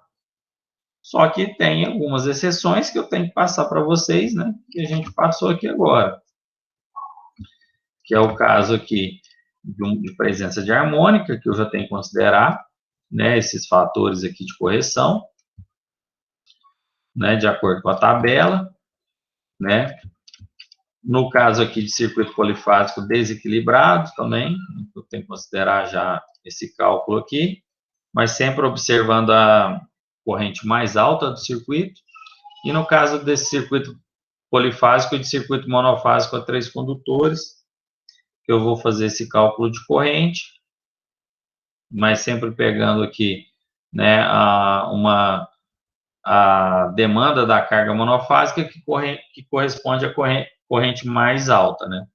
Speaker 1: Só que tem algumas exceções que eu tenho que passar para vocês, né? Que a gente passou aqui agora. Que é o caso aqui de presença de harmônica, que eu já tenho que considerar, né? Esses fatores aqui de correção, né? De acordo com a tabela, né? No caso aqui de circuito polifásico desequilibrado também, eu tenho que considerar já esse cálculo aqui, mas sempre observando a corrente mais alta do circuito. E no caso desse circuito polifásico e de circuito monofásico a 3 condutores, eu vou fazer esse cálculo de corrente, mas sempre pegando aqui, né, a demanda da carga monofásica que corresponde à corrente mais alta, né?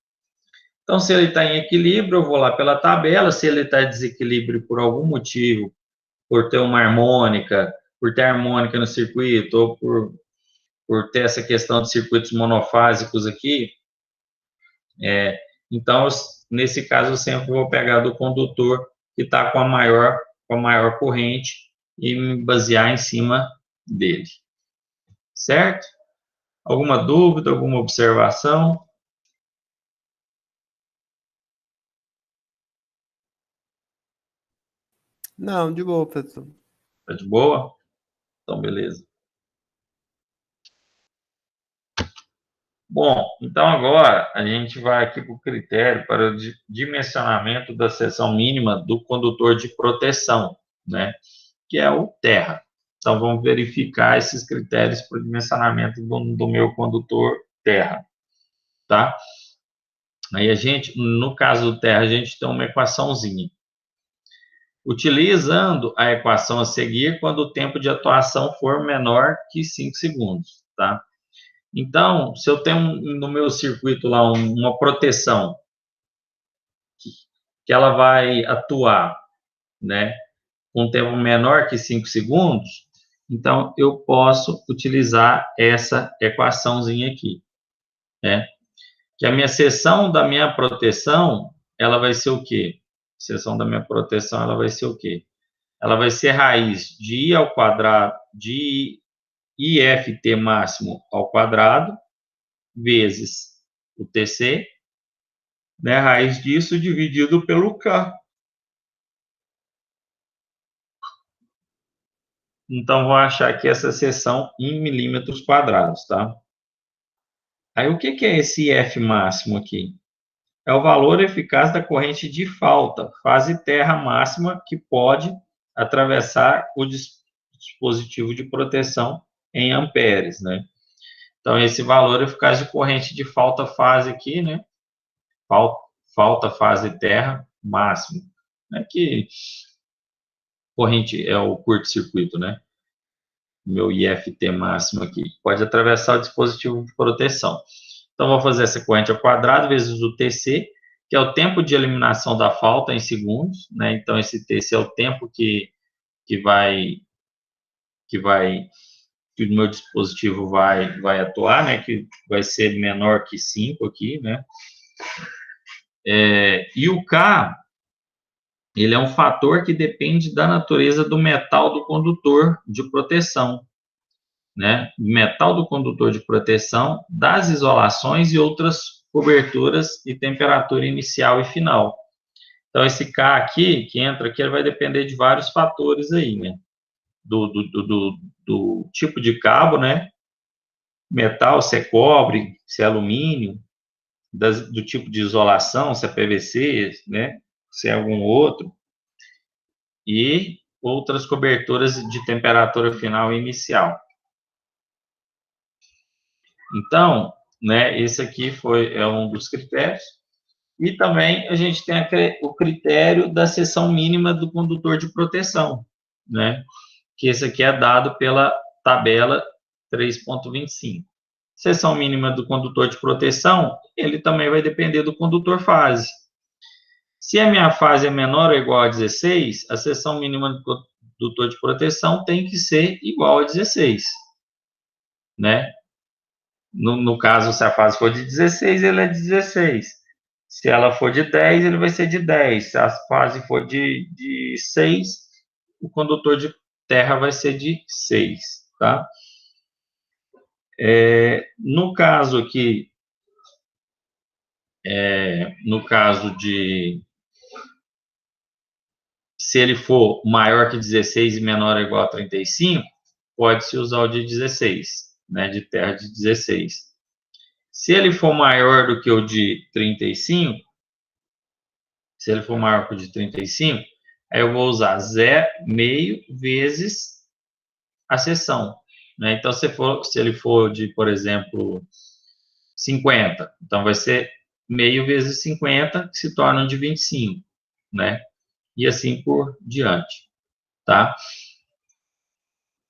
Speaker 1: Então, se ele está em equilíbrio, eu vou lá pela tabela. Se ele está em desequilíbrio por algum motivo, por ter uma harmônica, por ter harmônica no circuito, ou por ter essa questão de circuitos monofásicos aqui, então, nesse caso, eu sempre vou pegar do condutor que está com a maior corrente e me basear em cima dele. Certo? Alguma dúvida, alguma observação?
Speaker 2: Não, de boa, professor.
Speaker 1: Tá de boa? Então, beleza. Bom, então agora a gente vai aqui para o critério para o dimensionamento da seção mínima do condutor de proteção, né? Que é o terra. Então, vamos verificar esses critérios para o dimensionamento do meu condutor terra, tá? Aí no caso do terra, a gente tem uma equaçãozinha. Utilizando a equação a seguir quando o tempo de atuação for menor que 5 segundos, tá? Então, se eu tenho no meu circuito lá uma proteção que ela vai atuar, né, com um tempo menor que 5 segundos, então eu posso utilizar essa equaçãozinha aqui, né? Que a minha seção da minha proteção, ela vai ser o quê? Seção da minha proteção, ela vai ser o quê? Ela vai ser raiz de I ao quadrado, de IFT máximo ao quadrado, vezes o TC, né? Raiz disso dividido pelo K. Então, vou achar aqui essa seção em milímetros quadrados, tá? Aí, o que é esse IF máximo aqui? É o valor eficaz da corrente de falta, fase terra máxima, que pode atravessar o dispositivo de proteção em amperes, né? Então, esse valor eficaz de corrente de falta fase aqui, né? Falta fase terra máximo, né? Que corrente é o curto-circuito, né? Meu IFT máximo aqui. Pode atravessar o dispositivo de proteção. Então, vou fazer essa corrente ao quadrado vezes o TC, que é o tempo de eliminação da falta em segundos, né? Então, esse TC é o tempo que o meu dispositivo vai atuar, né? Que vai ser menor que 5 aqui, né? E o K, ele é um fator que depende da natureza do metal do condutor de proteção, né? Metal do condutor de proteção, das isolações e outras coberturas e temperatura inicial e final. Então, esse K aqui, que entra aqui, ele vai depender de vários fatores aí, né? Do tipo de cabo, né? Metal, se é cobre, se é alumínio, do tipo de isolação, se é PVC, né? Se é algum outro. E outras coberturas de temperatura final e inicial. Então, né, esse aqui é um dos critérios. E também a gente tem o critério da seção mínima do condutor de proteção, né? Que esse aqui é dado pela tabela 3.25. Seção mínima do condutor de proteção, ele também vai depender do condutor fase. Se a minha fase é menor ou igual a 16, a seção mínima do condutor de proteção tem que ser igual a 16, né? No caso, se a fase for de 16, ele é de 16. Se ela for de 10, ele vai ser de 10. Se a fase for de 6, o condutor de terra vai ser de 6, tá? No caso aqui, no caso de... Se ele for maior que 16 e menor ou igual a 35, pode-se usar o de 16, né? De terra de 16. Se ele for maior do que o de 35, se ele for maior que o de 35, aí eu vou usar 0,5 vezes a seção, né? Então, se ele for de, por exemplo, 50, então vai ser meio vezes 50, que se torna de 25, né? e assim por diante, tá?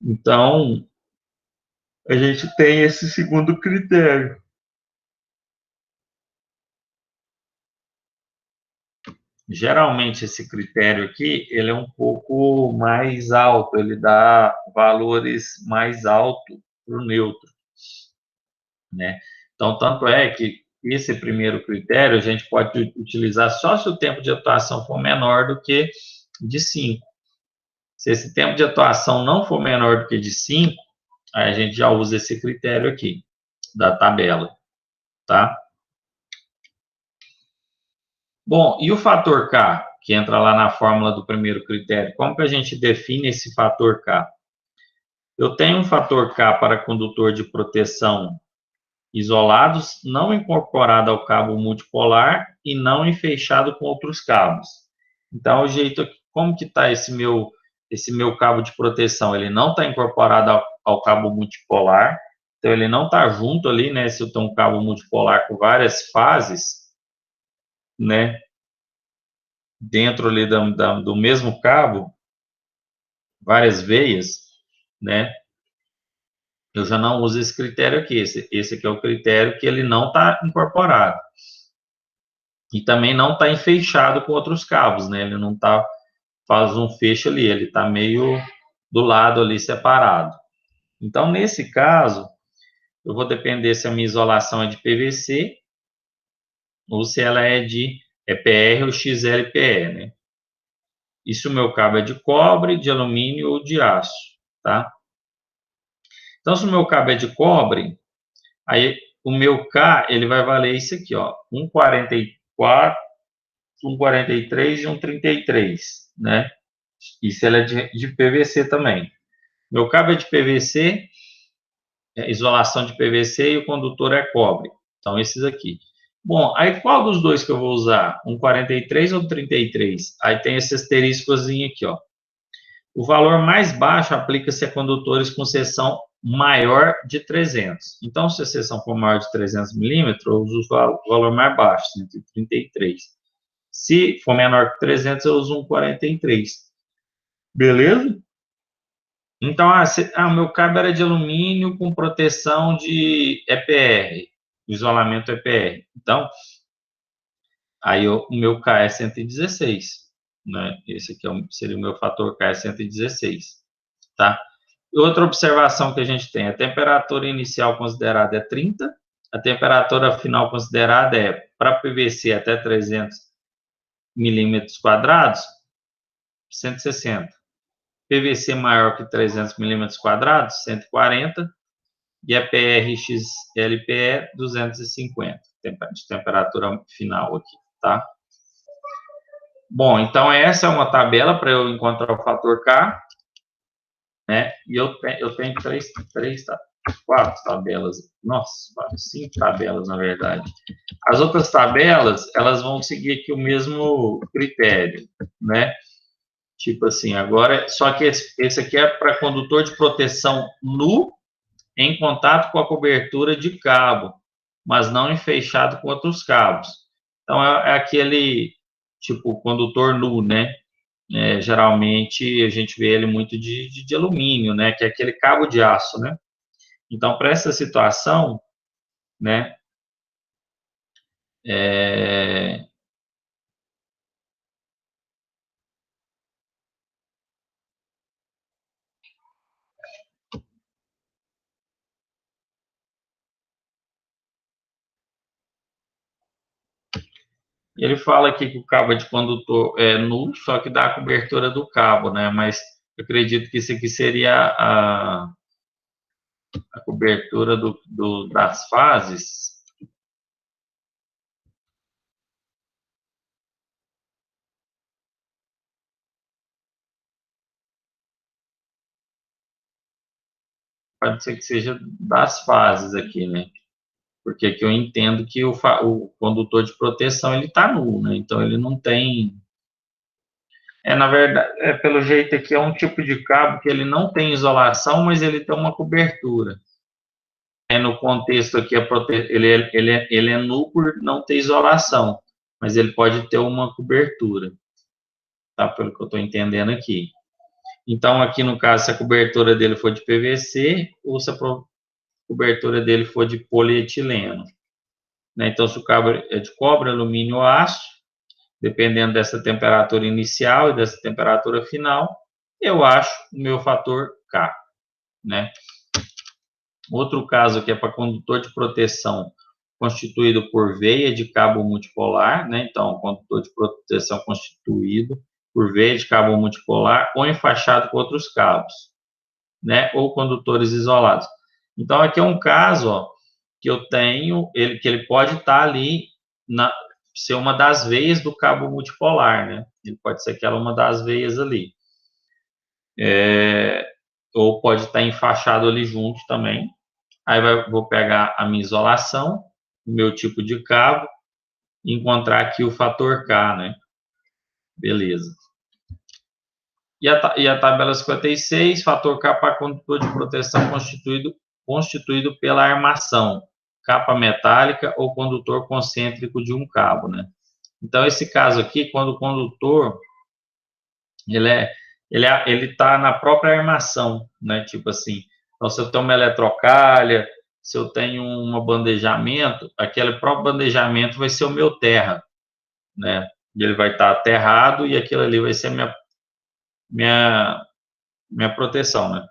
Speaker 1: Então, a gente tem esse segundo critério. Geralmente, esse critério aqui, ele é um pouco mais alto, ele dá valores mais altos para o neutro, né? Então, tanto é que esse primeiro critério a gente pode utilizar só se o tempo de atuação for menor do que de 5. Se esse tempo de atuação não for menor do que de 5, aí a gente já usa esse critério aqui, da tabela, tá? Bom, e o fator K, que entra lá na fórmula do primeiro critério, como que a gente define esse fator K? Eu tenho um fator K para condutor de proteção isolados, não incorporado ao cabo multipolar e não enfeixado com outros cabos. Então, o jeito, como que está esse meu cabo de proteção? Ele não está incorporado ao cabo multipolar, então ele não está junto ali, né? Se eu tenho um cabo multipolar com várias fases, né? Dentro ali do mesmo cabo, várias veias, né? Eu já não uso esse critério aqui. Esse aqui é o critério que ele não está incorporado. E também não está enfeixado com outros cabos, né? Ele não tá, faz um fecho ali, ele está meio do lado ali separado. Então, nesse caso, eu vou depender se a minha isolação é de PVC ou se ela é de EPR ou XLPE, né? E se o meu cabo é de cobre, de alumínio ou de aço, tá? Então, se o meu cabo é de cobre, aí o meu K, ele vai valer isso aqui, ó, 1,44, 1,43 e 1,33, né? Isso ela é de PVC também. Meu cabo é de PVC, isolação de PVC e o condutor é cobre. Então, esses aqui. Bom, aí qual dos dois que eu vou usar? 1,43 ou 33? Aí tem esse asteriscozinho aqui, ó. O valor mais baixo aplica-se a condutores com seção maior de 300. Então, se a seção for maior de 300 milímetros, eu uso o valor mais baixo, 133. Se for menor que 300, eu uso 1,43. Beleza? Então, o meu cabo era de alumínio com proteção de EPR, isolamento EPR. Então, aí o meu K é 116, né? Esse aqui seria o meu fator K é 116, tá? E outra observação que a gente tem, a temperatura inicial considerada é 30, a temperatura final considerada é, para PVC até 300 milímetros quadrados, 160. PVC maior que 300 milímetros quadrados, 140, e a PRXLPE 250, de temperatura final aqui, tá? Bom, então essa é uma tabela para eu encontrar o fator K, né? E eu tenho quatro tabelas, nossa, 5 tabelas na verdade. As outras tabelas, elas vão seguir aqui o mesmo critério, né? Tipo assim, agora, só que esse aqui é para condutor de proteção nu em contato com a cobertura de cabo, mas não enfeixado com outros cabos. Então, é aquele, tipo, condutor nu, né? Geralmente, a gente vê ele muito de alumínio, né? Que é aquele cabo de aço, né? Então, para essa situação, né? É, Ele fala aqui que o cabo é de condutor é nu, só que dá a cobertura do cabo, né? Mas eu acredito que isso aqui seria a cobertura das fases. Pode ser que seja das fases aqui, né? Porque aqui eu entendo que o condutor de proteção ele está nu, né? Então ele não tem. Na verdade, pelo jeito aqui é um tipo de cabo que ele não tem isolação, mas ele tem uma cobertura. No contexto aqui, ele é nu por não ter isolação, mas ele pode ter uma cobertura, tá? Pelo que eu estou entendendo aqui. Então, aqui no caso, se a cobertura dele for de PVC ou se a cobertura dele for de polietileno, né? Então, se o cabo é de cobre, alumínio ou aço, dependendo dessa temperatura inicial e dessa temperatura final, eu acho o meu fator K, né? Outro caso que é para condutor de proteção constituído por veia de cabo multipolar, né? Então, condutor de proteção constituído por veia de cabo multipolar ou enfaixado com outros cabos, né? Ou condutores isolados. Então, aqui é um caso, ó, que eu tenho, que ele pode estar ali, ser uma das veias do cabo multipolar, né? Ele pode ser aquela uma das veias ali. Ou pode estar enfaixado ali junto também. Aí vou pegar a minha isolação, o meu tipo de cabo, e encontrar aqui o fator K, né? Beleza. E a tabela 56, fator K para condutor de proteção constituído pela armação, capa metálica ou condutor concêntrico de um cabo, né? Então, esse caso aqui, quando o condutor, ele está na própria armação, né? Tipo assim, então, se eu tenho uma eletrocalha, se eu tenho um bandejamento, aquele próprio bandejamento vai ser o meu terra, né? Ele vai estar aterrado e aquilo ali vai ser minha proteção, né?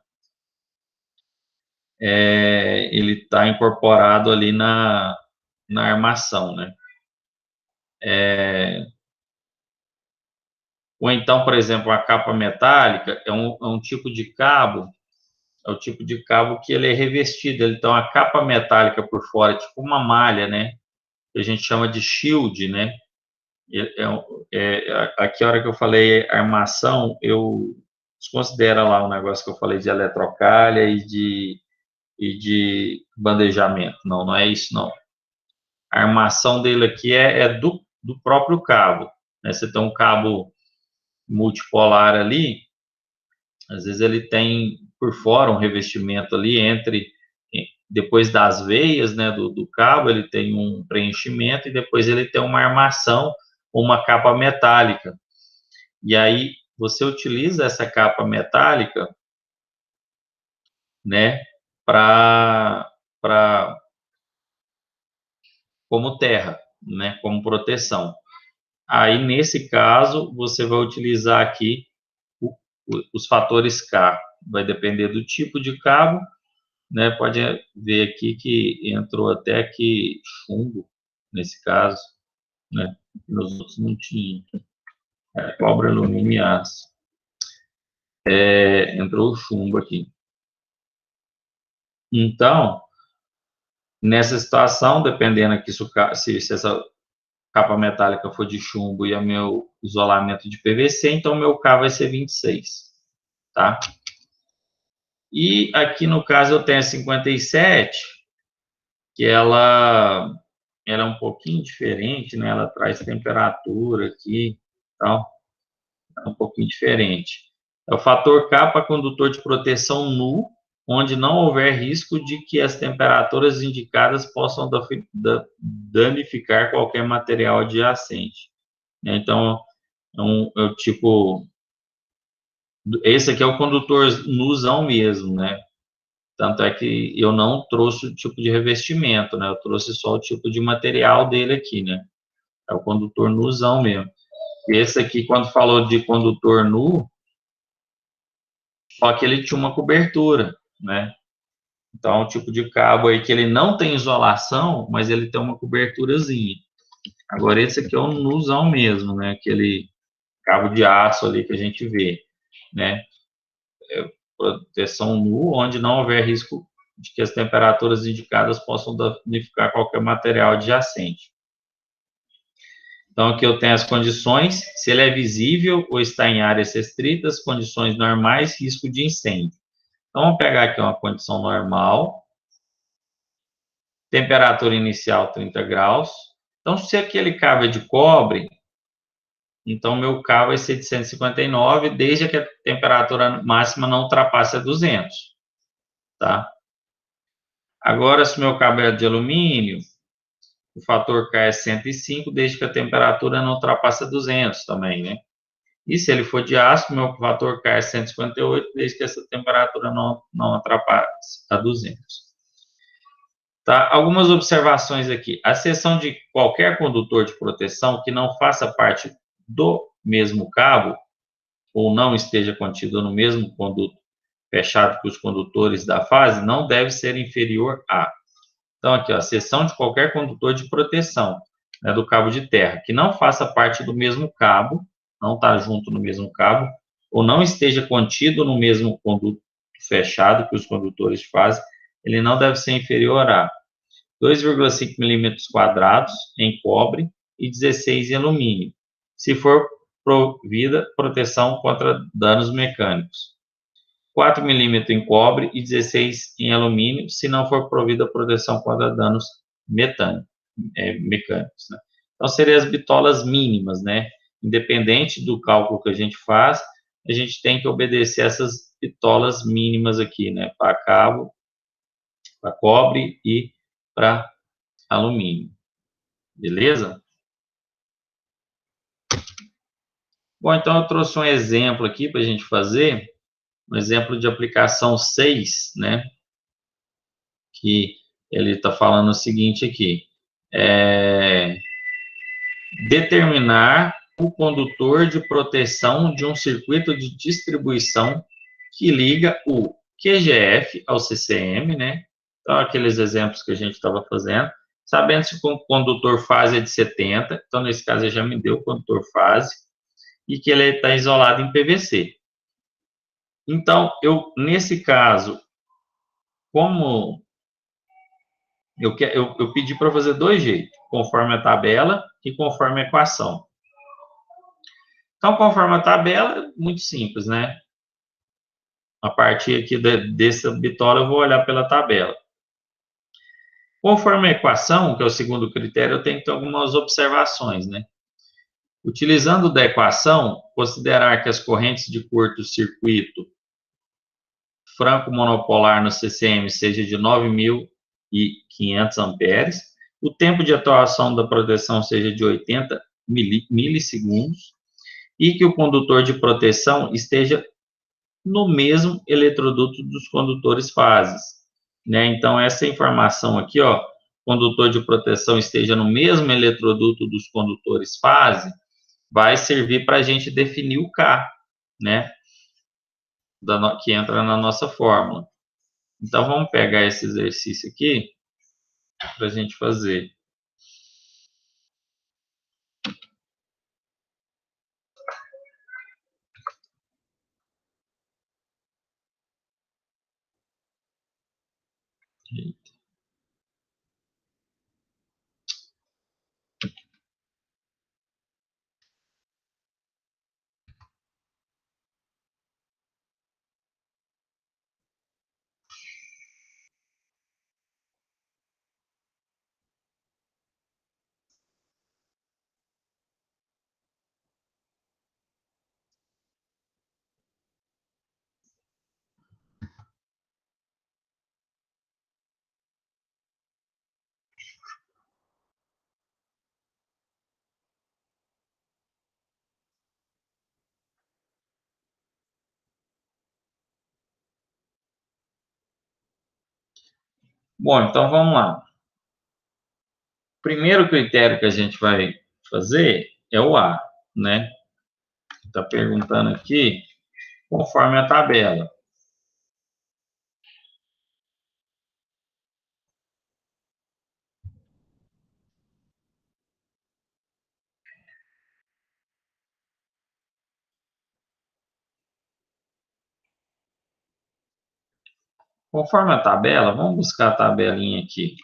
Speaker 1: Ele está incorporado ali na armação, né? Ou então, por exemplo, a capa metálica é um tipo de cabo, é o tipo de cabo que ele é revestido. Então, a capa metálica por fora, tipo uma malha, né? Que a gente chama de shield, né? Aqui, a hora que eu falei armação, eu desconsidera lá o negócio que eu falei de eletrocalha e de bandejamento. Não, não é isso, não. A armação dele aqui é do próprio cabo, né? Você tem um cabo multipolar ali, às vezes ele tem por fora um revestimento ali depois das veias, né, do cabo, ele tem um preenchimento e depois ele tem uma armação, uma capa metálica. E aí você utiliza essa capa metálica, né, como terra, né, como proteção. Aí, nesse caso, você vai utilizar aqui os fatores K. Vai depender do tipo de cabo, né? Pode ver aqui que entrou até aqui chumbo, nesse caso, né? Nos outros não tinha. Cobre, alumínio e aço. Entrou o chumbo aqui. Então, nessa situação, dependendo aqui se essa capa metálica for de chumbo e o meu isolamento de PVC, então o meu K vai ser 26, tá? E aqui no caso eu tenho a 57, que ela é um pouquinho diferente, né? Ela traz temperatura aqui, então é um pouquinho diferente. É o fator K para condutor de proteção nu, onde não houver risco de que as temperaturas indicadas possam danificar qualquer material adjacente. Então, é o tipo... Esse aqui é o condutor nuzão mesmo, né? Tanto é que eu não trouxe o tipo de revestimento, né? Eu trouxe só o tipo de material dele aqui, né? É o condutor nuzão mesmo. Esse aqui, quando falou de condutor nu, só que ele tinha uma cobertura, né? Então, é um tipo de cabo aí que ele não tem isolação, mas ele tem uma coberturazinha. Agora, esse aqui é um nuzão mesmo, né? Aquele cabo de aço ali que a gente vê, né? Proteção nu, onde não houver risco de que as temperaturas indicadas possam danificar qualquer material adjacente. Então, aqui eu tenho as condições, se ele é visível ou está em áreas restritas, condições normais, risco de incêndio. Então, vamos pegar aqui uma condição normal, temperatura inicial 30 graus. Então, se aquele cabo é de cobre, então meu K vai ser de 159, desde que a temperatura máxima não ultrapasse a 200, tá? Agora, se o meu cabo é de alumínio, o fator K é 105, desde que a temperatura não ultrapasse 200 também, né? E se ele for de aço, meu fator K é 158, desde que essa temperatura não ultrapasse a 200. Tá? Algumas observações aqui. A seção de qualquer condutor de proteção que não faça parte do mesmo cabo, ou não esteja contido no mesmo conduto fechado que os condutores da fase, não deve ser inferior a. Então, aqui, ó, a seção de qualquer condutor de proteção, né, do cabo de terra, que não faça parte do mesmo cabo, não está junto no mesmo cabo, ou não esteja contido no mesmo conduto fechado que os condutores fazem, ele não deve ser inferior a 2,5 milímetros quadrados em cobre e 16 em alumínio, se for provida proteção contra danos mecânicos. 4 milímetros em cobre e 16 em alumínio, se não for provida proteção contra danos mecânicos. Né? Então, seriam as bitolas mínimas, né? Independente do cálculo que a gente faz, a gente tem que obedecer essas bitolas mínimas aqui, né? Para cabo, para cobre e para alumínio. Beleza? Bom, então eu trouxe um exemplo aqui para a gente fazer, um exemplo de aplicação 6, né? Que ele está falando o seguinte aqui, determinar o condutor de proteção de um circuito de distribuição que liga o QGF ao CCM, né? Então, aqueles exemplos que a gente estava fazendo, sabendo se o condutor fase é de 70, então, nesse caso, ele já me deu o condutor fase, e que ele está isolado em PVC. Então, nesse caso, como eu pedi para fazer dois jeitos, conforme a tabela e conforme a equação. Então, conforme a tabela, muito simples, né? A partir aqui dessa bitola, eu vou olhar pela tabela. Conforme a equação, que é o segundo critério, eu tenho que ter algumas observações, né? Utilizando da equação, considerar que as correntes de curto-circuito franco-monopolar no CCM seja de 9.500 amperes, o tempo de atuação da proteção seja de 80 milissegundos e que o condutor de proteção esteja no mesmo eletroduto dos condutores fases, né? Então, essa informação aqui, ó, condutor de proteção esteja no mesmo eletroduto dos condutores fase, vai servir para a gente definir o K, né? Que entra na nossa fórmula. Então, vamos pegar esse exercício aqui para a gente fazer. Bom, então vamos lá. O primeiro critério que a gente vai fazer é o A, né? Está perguntando aqui, conforme a tabela. Conforme a tabela, vamos buscar a tabelinha aqui.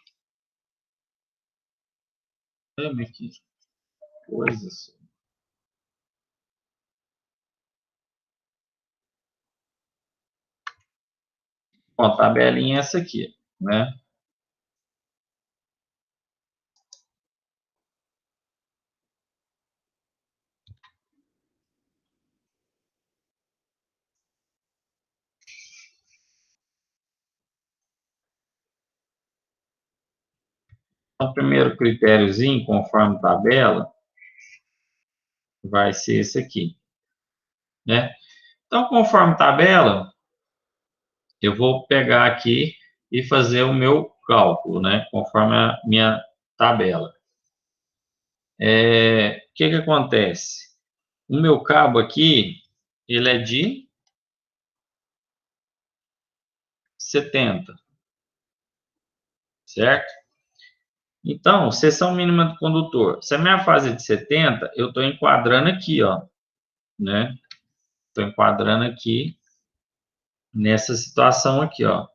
Speaker 1: Que coisas. Bom, a tabelinha é essa aqui, né? Então, o primeiro critériozinho, conforme tabela, vai ser esse aqui. né? Então, conforme tabela, eu vou pegar aqui e fazer o meu cálculo, né? Conforme a minha tabela. O que acontece? O meu cabo aqui, ele é de 70, certo? Então, seção mínima do condutor. Se a minha fase é de 70, eu estou enquadrando aqui, ó, né? Estou enquadrando aqui nessa situação aqui, ó.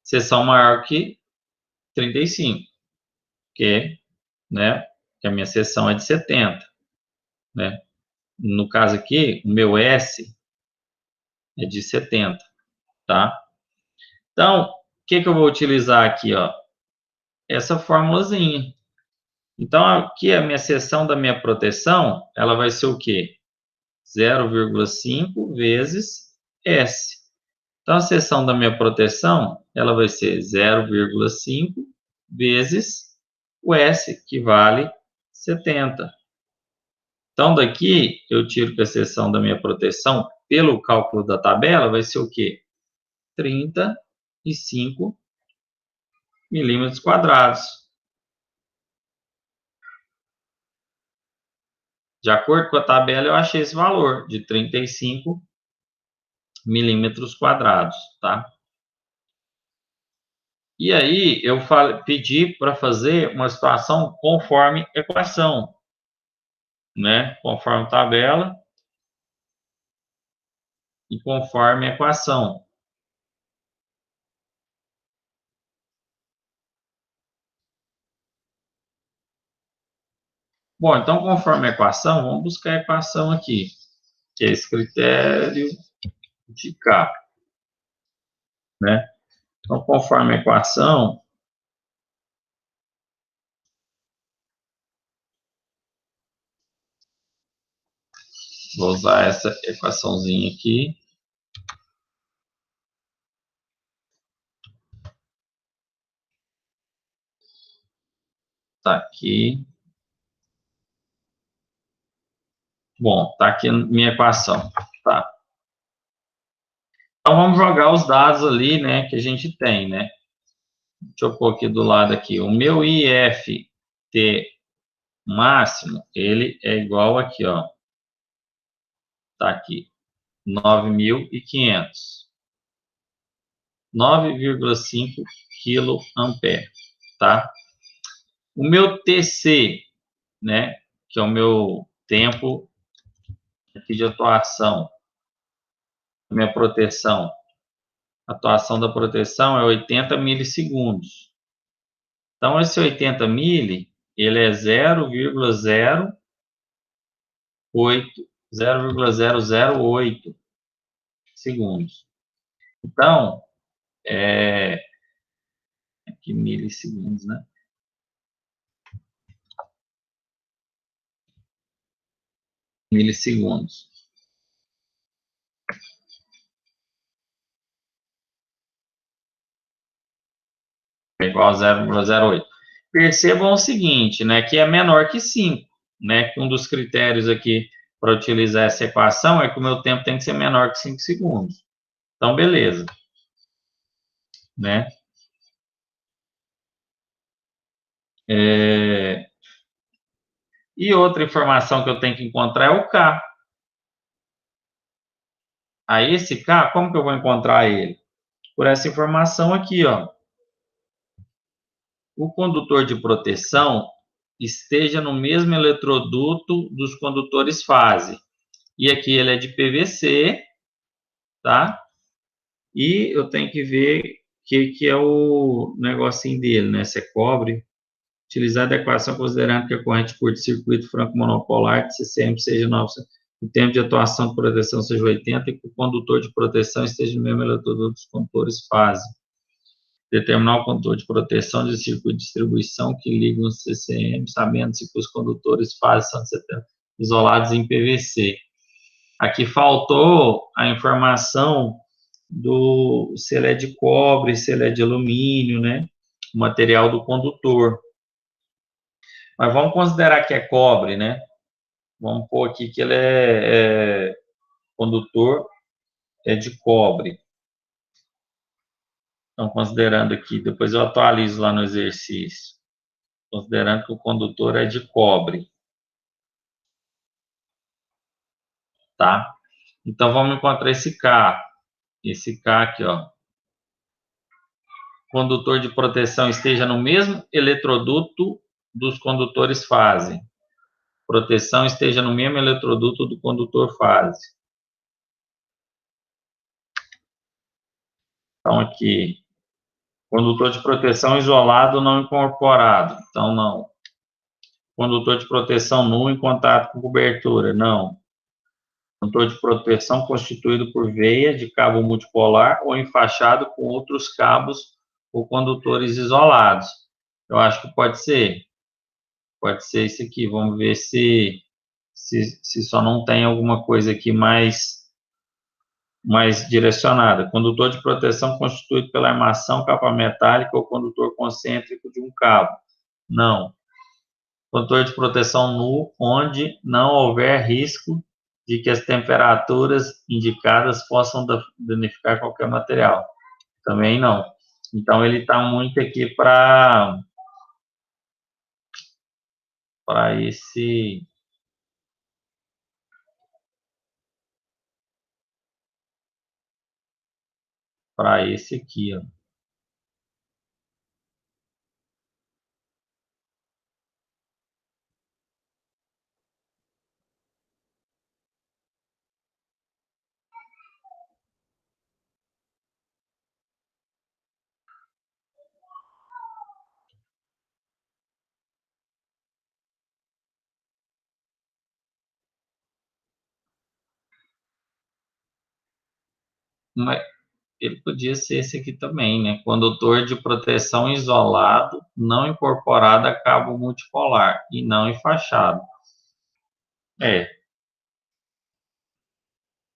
Speaker 1: Seção maior que 35, que, né? Que a minha seção é de 70, né? No caso aqui, o meu S é de 70, tá? Então, o que eu vou utilizar aqui, ó? Essa formulazinha. Então, aqui a minha seção da minha proteção, ela vai ser o quê? 0,5 vezes S. Então, a seção da minha proteção, ela vai ser 0,5 vezes o S, que vale 70. Então, daqui, eu tiro que a seção da minha proteção, pelo cálculo da tabela, vai ser o quê? 35 milímetros quadrados. De acordo com a tabela, eu achei esse valor de 35 milímetros quadrados, tá? E aí, eu pedi para fazer uma situação conforme equação, né? Conforme tabela e conforme equação. Bom, então, conforme equação, vamos buscar a equação aqui, que é esse critério de K, né? Então, conforme a equação, vou usar essa equaçãozinha aqui. Tá aqui. Bom, tá aqui a minha equação, tá? Então, vamos jogar os dados ali, né, que a gente tem, né? Deixa eu pôr aqui do lado aqui. O meu IFT máximo, ele é igual aqui, ó. Tá aqui, 9.500. 9,5 kA, tá? O meu TC, né, que é o meu tempo aqui de atuação, minha proteção, a atuação da proteção é 80 milissegundos. Então, esse 80 mili, ele é 0,008 segundos. Então, aqui milissegundos, né? Milissegundos. É igual a 0,08. Percebam o seguinte, né, que é menor que 5, né, que um dos critérios aqui para utilizar essa equação é que o meu tempo tem que ser menor que 5 segundos. Então, beleza. Né? E outra informação que eu tenho que encontrar é o K. Aí, esse K, como que eu vou encontrar ele? Por essa informação aqui, ó. O condutor de proteção esteja no mesmo eletroduto dos condutores fase. E aqui ele é de PVC, tá? E eu tenho que ver o que é o negocinho dele, né? Se é cobre. Utilizar a adequação considerando que a corrente de curto-circuito franco-monopolar de CCM seja 900, o tempo de atuação de proteção seja 80 e que o condutor de proteção esteja no mesmo eletroduto dos condutores fase. Determinar o condutor de proteção de circuito de distribuição que liga o CCM, sabendo-se que os condutores fase são isolados em PVC. Aqui faltou a informação do se ele é de cobre, se ele é de alumínio, né? O material do condutor. Mas vamos considerar que é cobre, né? Vamos pôr aqui que ele é condutor de cobre. Então, considerando aqui, depois eu atualizo lá no exercício. Considerando que o condutor é de cobre. Tá? Então, vamos encontrar esse K. Esse K aqui, ó. Condutor de proteção esteja no mesmo eletroduto dos condutores fase. Proteção esteja no mesmo eletroduto do condutor fase. Então, aqui, condutor de proteção isolado não incorporado. Então, não. Condutor de proteção nu em contato com cobertura. Não. Condutor de proteção constituído por veia de cabo multipolar ou enfaixado com outros cabos ou condutores isolados. Eu acho que pode ser. Pode ser isso aqui. Vamos ver se só não tem alguma coisa aqui mais direcionada. Condutor de proteção constituído pela armação, capa metálica ou condutor concêntrico de um cabo. Não. Condutor de proteção nu, onde não houver risco de que as temperaturas indicadas possam danificar qualquer material. Também não. Então, ele está muito aqui para esse aqui, ó. Mas ele podia ser esse aqui também, né? Condutor de proteção isolado, não incorporado a cabo multipolar e não enfaixado.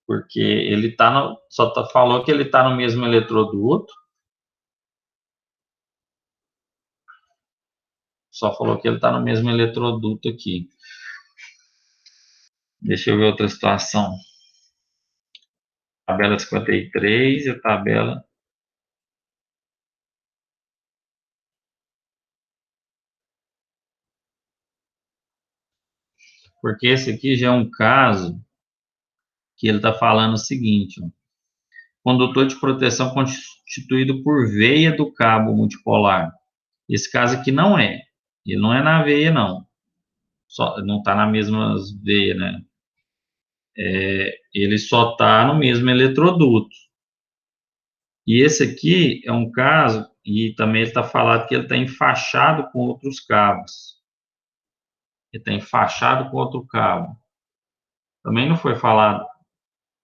Speaker 1: Porque ele falou que ele está no mesmo eletroduto. Só falou que ele está no mesmo eletroduto aqui. Deixa eu ver outra situação. Tabela 53 e a tabela... Porque esse aqui já é um caso que ele está falando o seguinte, ó. Condutor de proteção constituído por veia do cabo multipolar. Esse caso aqui não é. Ele não é na veia, não. Não está na mesma veia, né? Ele só está no mesmo eletroduto. E esse aqui é um caso, e também ele está falando que ele está enfaixado com outros cabos. Ele está enfaixado com outro cabo. Também não foi falado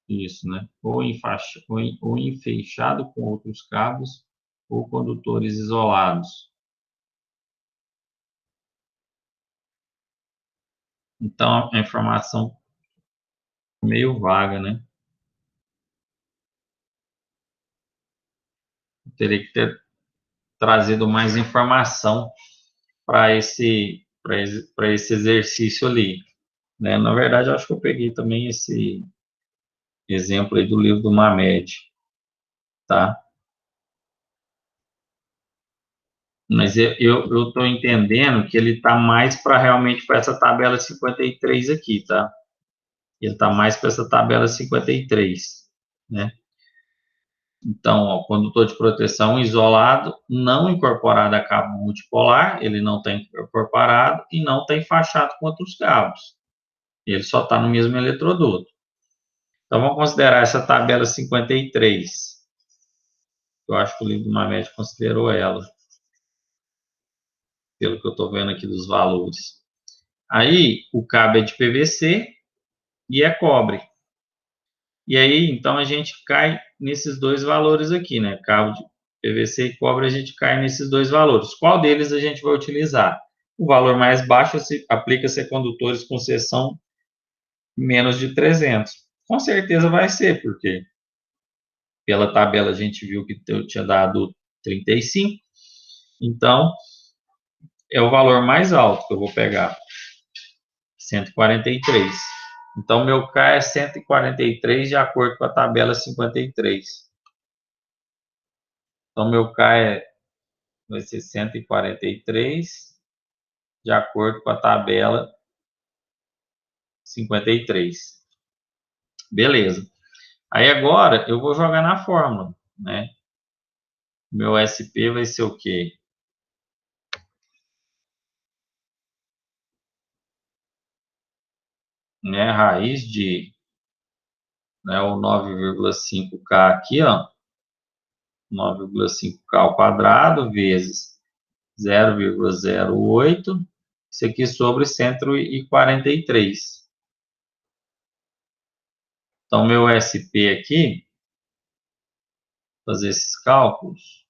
Speaker 1: isso, né? Ou enfeixado com outros cabos, ou condutores isolados. Então, a informação meio vaga, né? Eu teria que ter trazido mais informação para esse exercício ali, né? Na verdade, eu acho que eu peguei também esse exemplo aí do livro do Mamed, tá? Mas eu estou entendendo que ele está mais para realmente para essa tabela 53 aqui, tá? Ele está mais para essa tabela 53, né? Então, ó, condutor de proteção isolado, não incorporado a cabo multipolar, ele não está incorporado e não está enfaixado com outros cabos. Ele só está no mesmo eletroduto. Então, vamos considerar essa tabela 53. Eu acho que o livro do Mamed considerou ela, pelo que eu estou vendo aqui dos valores. Aí, o cabo é de PVC e é cobre. E aí, então, a gente cai nesses dois valores aqui, né? Cabo de PVC e cobre, a gente cai nesses dois valores. Qual deles a gente vai utilizar? O valor mais baixo aplica-se a condutores com seção menos de 300. Com certeza vai ser, porque pela tabela a gente viu que eu tinha dado 35. Então, é o valor mais alto que eu vou pegar. 143. Então, meu K é 143 de acordo com a tabela 53. Então, meu K vai ser 143 de acordo com a tabela 53. Beleza. Aí agora eu vou jogar na fórmula, né? Meu SP vai ser o quê? Né? Raiz de, né, o 9,5K aqui, ó. 9,5K ao quadrado vezes 0,08. Isso aqui sobre 143. Então, meu SP aqui, fazer esses cálculos.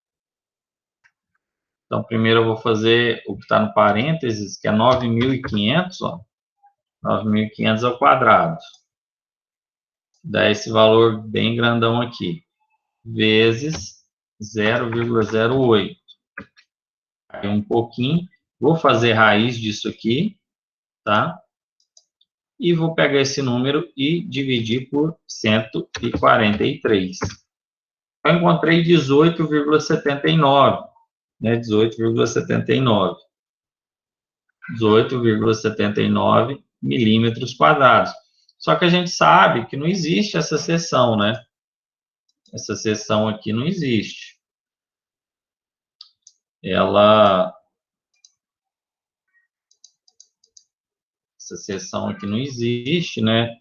Speaker 1: Então, primeiro eu vou fazer o que está no parênteses, que é 9.500, ó. 9.500 ao quadrado. Dá esse valor bem grandão aqui. Vezes 0,08. Aí um pouquinho. Vou fazer raiz disso aqui, tá? E vou pegar esse número e dividir por 143. Eu encontrei 18,79, né? 18,79. 18,79 milímetros quadrados. Só que a gente sabe que não existe essa seção, né? Essa seção aqui não existe. Essa seção aqui não existe, né?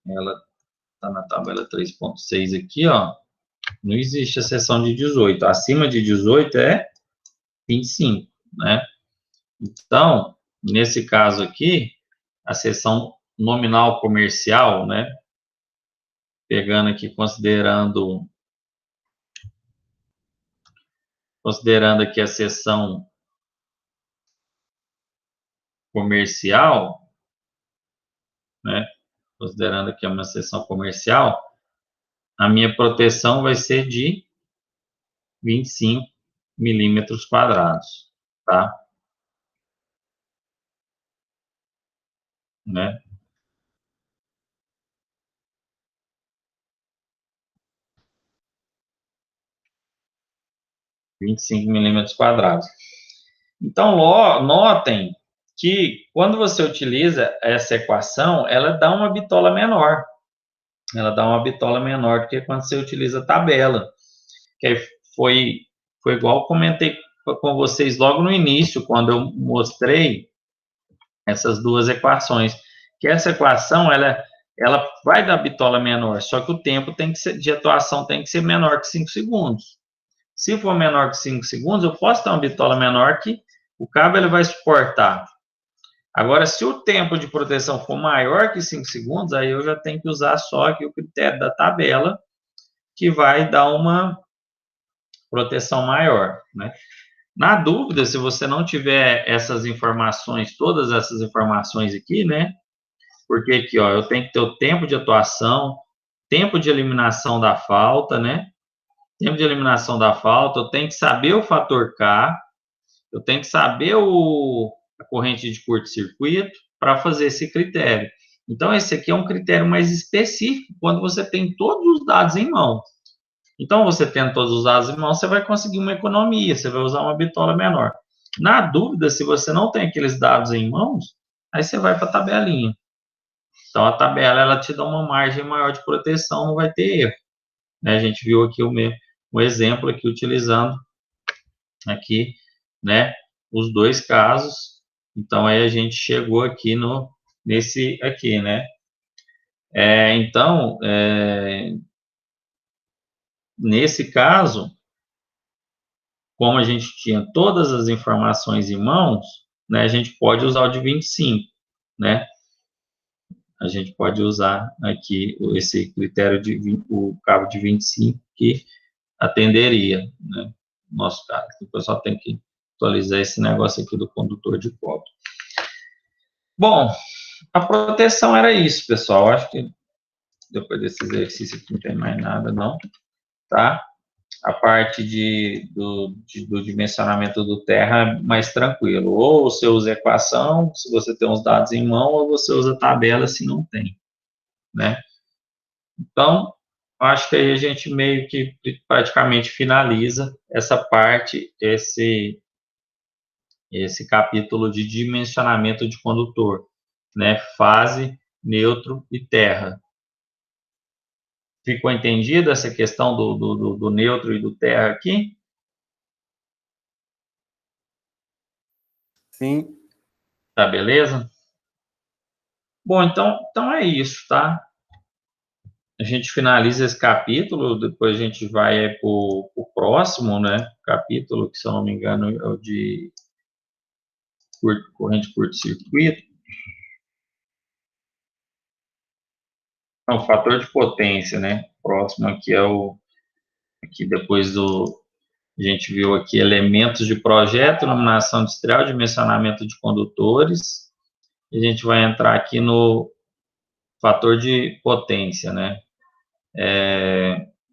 Speaker 1: Ela está na tabela 3.6 aqui, ó. Não existe a seção de 18. Acima de 18 é 25, né? Então, nesse caso aqui, a seção nominal comercial, né? Pegando aqui, considerando aqui a seção comercial, né? Considerando aqui uma seção comercial, a minha proteção vai ser de 25 milímetros quadrados, tá? Né? 25 milímetros quadrados. Então, notem que quando você utiliza essa equação, ela dá uma bitola menor. Ela dá uma bitola menor do que quando você utiliza a tabela. Que foi igual eu comentei com vocês logo no início, quando eu mostrei essas duas equações. Que essa equação, ela vai dar bitola menor, só que o tempo de atuação tem que ser menor que 5 segundos. Se for menor que 5 segundos, eu posso ter uma bitola menor que o cabo ele vai suportar. Agora, se o tempo de proteção for maior que 5 segundos, aí eu já tenho que usar só aqui o critério da tabela, que vai dar uma proteção maior, né? Na dúvida, se você não tiver essas informações, todas essas informações aqui, né? Porque aqui, ó, eu tenho que ter o tempo de atuação, tempo de eliminação da falta, né? Tempo de eliminação da falta, eu tenho que saber o fator K, eu tenho que saber a corrente de curto-circuito para fazer esse critério. Então, esse aqui é um critério mais específico quando você tem todos os dados em mão. Então, você tendo todos os dados em mão, você vai conseguir uma economia, você vai usar uma bitola menor. Na dúvida, se você não tem aqueles dados em mãos, aí você vai para a tabelinha. Então, a tabela, ela te dá uma margem maior de proteção, não vai ter erro. Né? A gente viu aqui um exemplo aqui utilizando aqui, né, os dois casos. Então, aí a gente chegou aqui nesse aqui, né. Então, nesse caso, como a gente tinha todas as informações em mãos, né, a gente pode usar o de 25, né. A gente pode usar aqui esse critério o cabo de 25 que atenderia, né, no nosso caso. O pessoal tem que atualizar esse negócio aqui do condutor de cobre. Bom, a proteção era isso, pessoal. Acho que depois desse exercício aqui não tem mais nada, não, tá? a parte do dimensionamento do terra é mais tranquilo. Ou você usa equação, se você tem os dados em mão, ou você usa tabela, se não tem, né? Então, acho que aí a gente meio que praticamente finaliza essa parte, esse capítulo de dimensionamento de condutor, né? Fase, neutro e terra. Ficou entendida essa questão do neutro e do terra aqui?
Speaker 2: Sim.
Speaker 1: Tá, beleza? Bom, então é isso, tá? A gente finaliza esse capítulo, depois a gente vai para o próximo, né? Capítulo, que se eu não me engano é o de corrente curto-circuito. Não, o fator de potência, né? Próximo aqui é aqui depois a gente viu aqui elementos de projeto, iluminação industrial, dimensionamento de condutores. E a gente vai entrar aqui no fator de potência, né?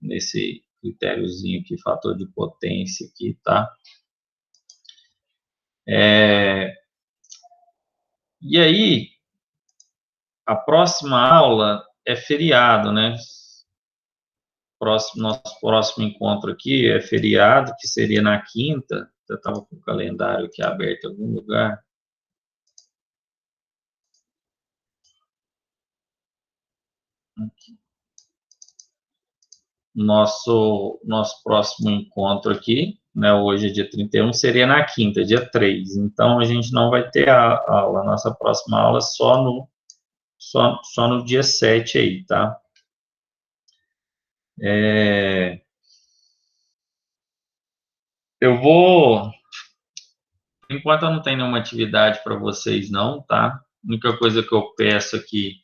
Speaker 1: Nesse critériozinho aqui, fator de potência aqui, tá? E aí, a próxima aula é feriado, né? Nosso próximo encontro aqui é feriado, que seria na quinta. Eu estava com o calendário aqui aberto em algum lugar. Aqui. Nosso próximo encontro aqui, né, hoje é dia 31, seria na quinta, dia 3. Então, a gente não vai ter a aula, a nossa próxima aula só no dia 7 aí, tá? Eu vou... Enquanto eu não tenho nenhuma atividade para vocês, não, tá? A única coisa que eu peço aqui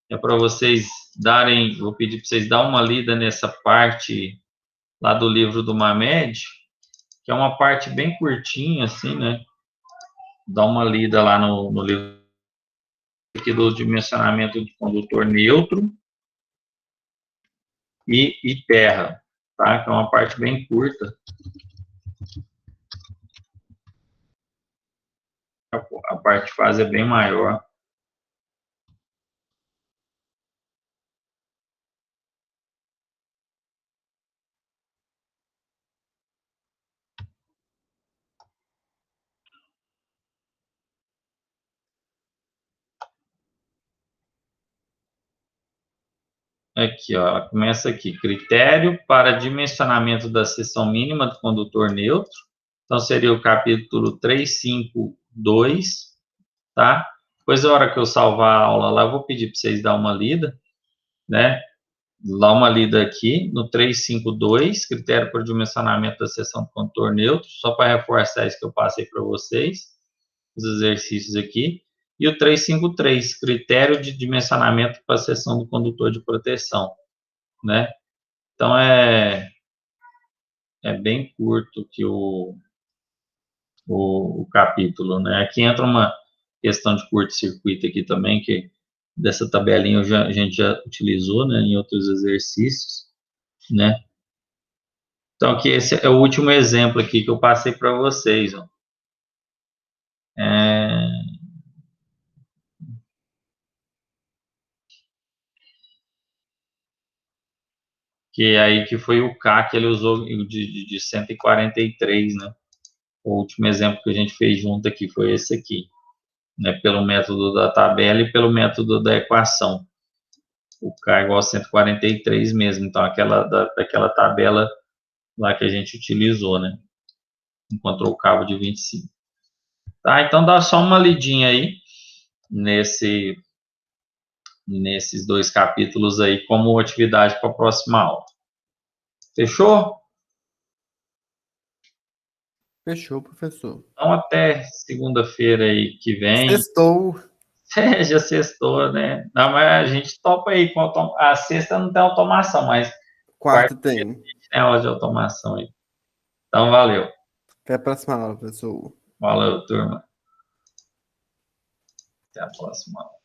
Speaker 1: é para vocês darem... Vou pedir para vocês darem uma lida nessa parte lá do livro do Mamed, que é uma parte bem curtinha, assim, né? Dá uma lida lá no livro aqui do dimensionamento de condutor neutro e terra, tá? Que é uma parte bem curta. A parte fase é bem maior. Aqui, ó, ela começa aqui. Critério para dimensionamento da seção mínima do condutor neutro. Então, seria o capítulo 352, tá? Depois, a hora que eu salvar a aula lá, eu vou pedir para vocês dar uma lida, né? Dá uma lida aqui no 352, critério para dimensionamento da seção do condutor neutro, só para reforçar isso que eu passei para vocês, os exercícios aqui. E o 353, critério de dimensionamento para a seção do condutor de proteção, né? Então, é bem curto que o capítulo, né? Aqui entra uma questão de curto-circuito aqui também, que dessa tabelinha a gente já utilizou, né, em outros exercícios, né? Então, aqui esse é o último exemplo aqui que eu passei para vocês, ó. Que aí que foi o K que ele usou de 143, né? O último exemplo que a gente fez junto aqui foi esse aqui, né? Pelo método da tabela e pelo método da equação. O K é igual a 143 mesmo, então daquela tabela lá que a gente utilizou, né? Encontrou o cabo de 25. Tá, então dá só uma lidinha aí nesses dois capítulos aí como atividade para a próxima aula. Fechou?
Speaker 2: Fechou, professor.
Speaker 1: Então até segunda-feira aí que vem.
Speaker 2: Sextou.
Speaker 1: Já sextou, né? Não, mas a gente topa aí com a sexta não tem automação, mas
Speaker 2: Quarta
Speaker 1: quarta-feira
Speaker 2: tem.
Speaker 1: tem aula de automação aí. Então valeu.
Speaker 2: Até a próxima aula, professor.
Speaker 1: Valeu, turma. Até a próxima aula.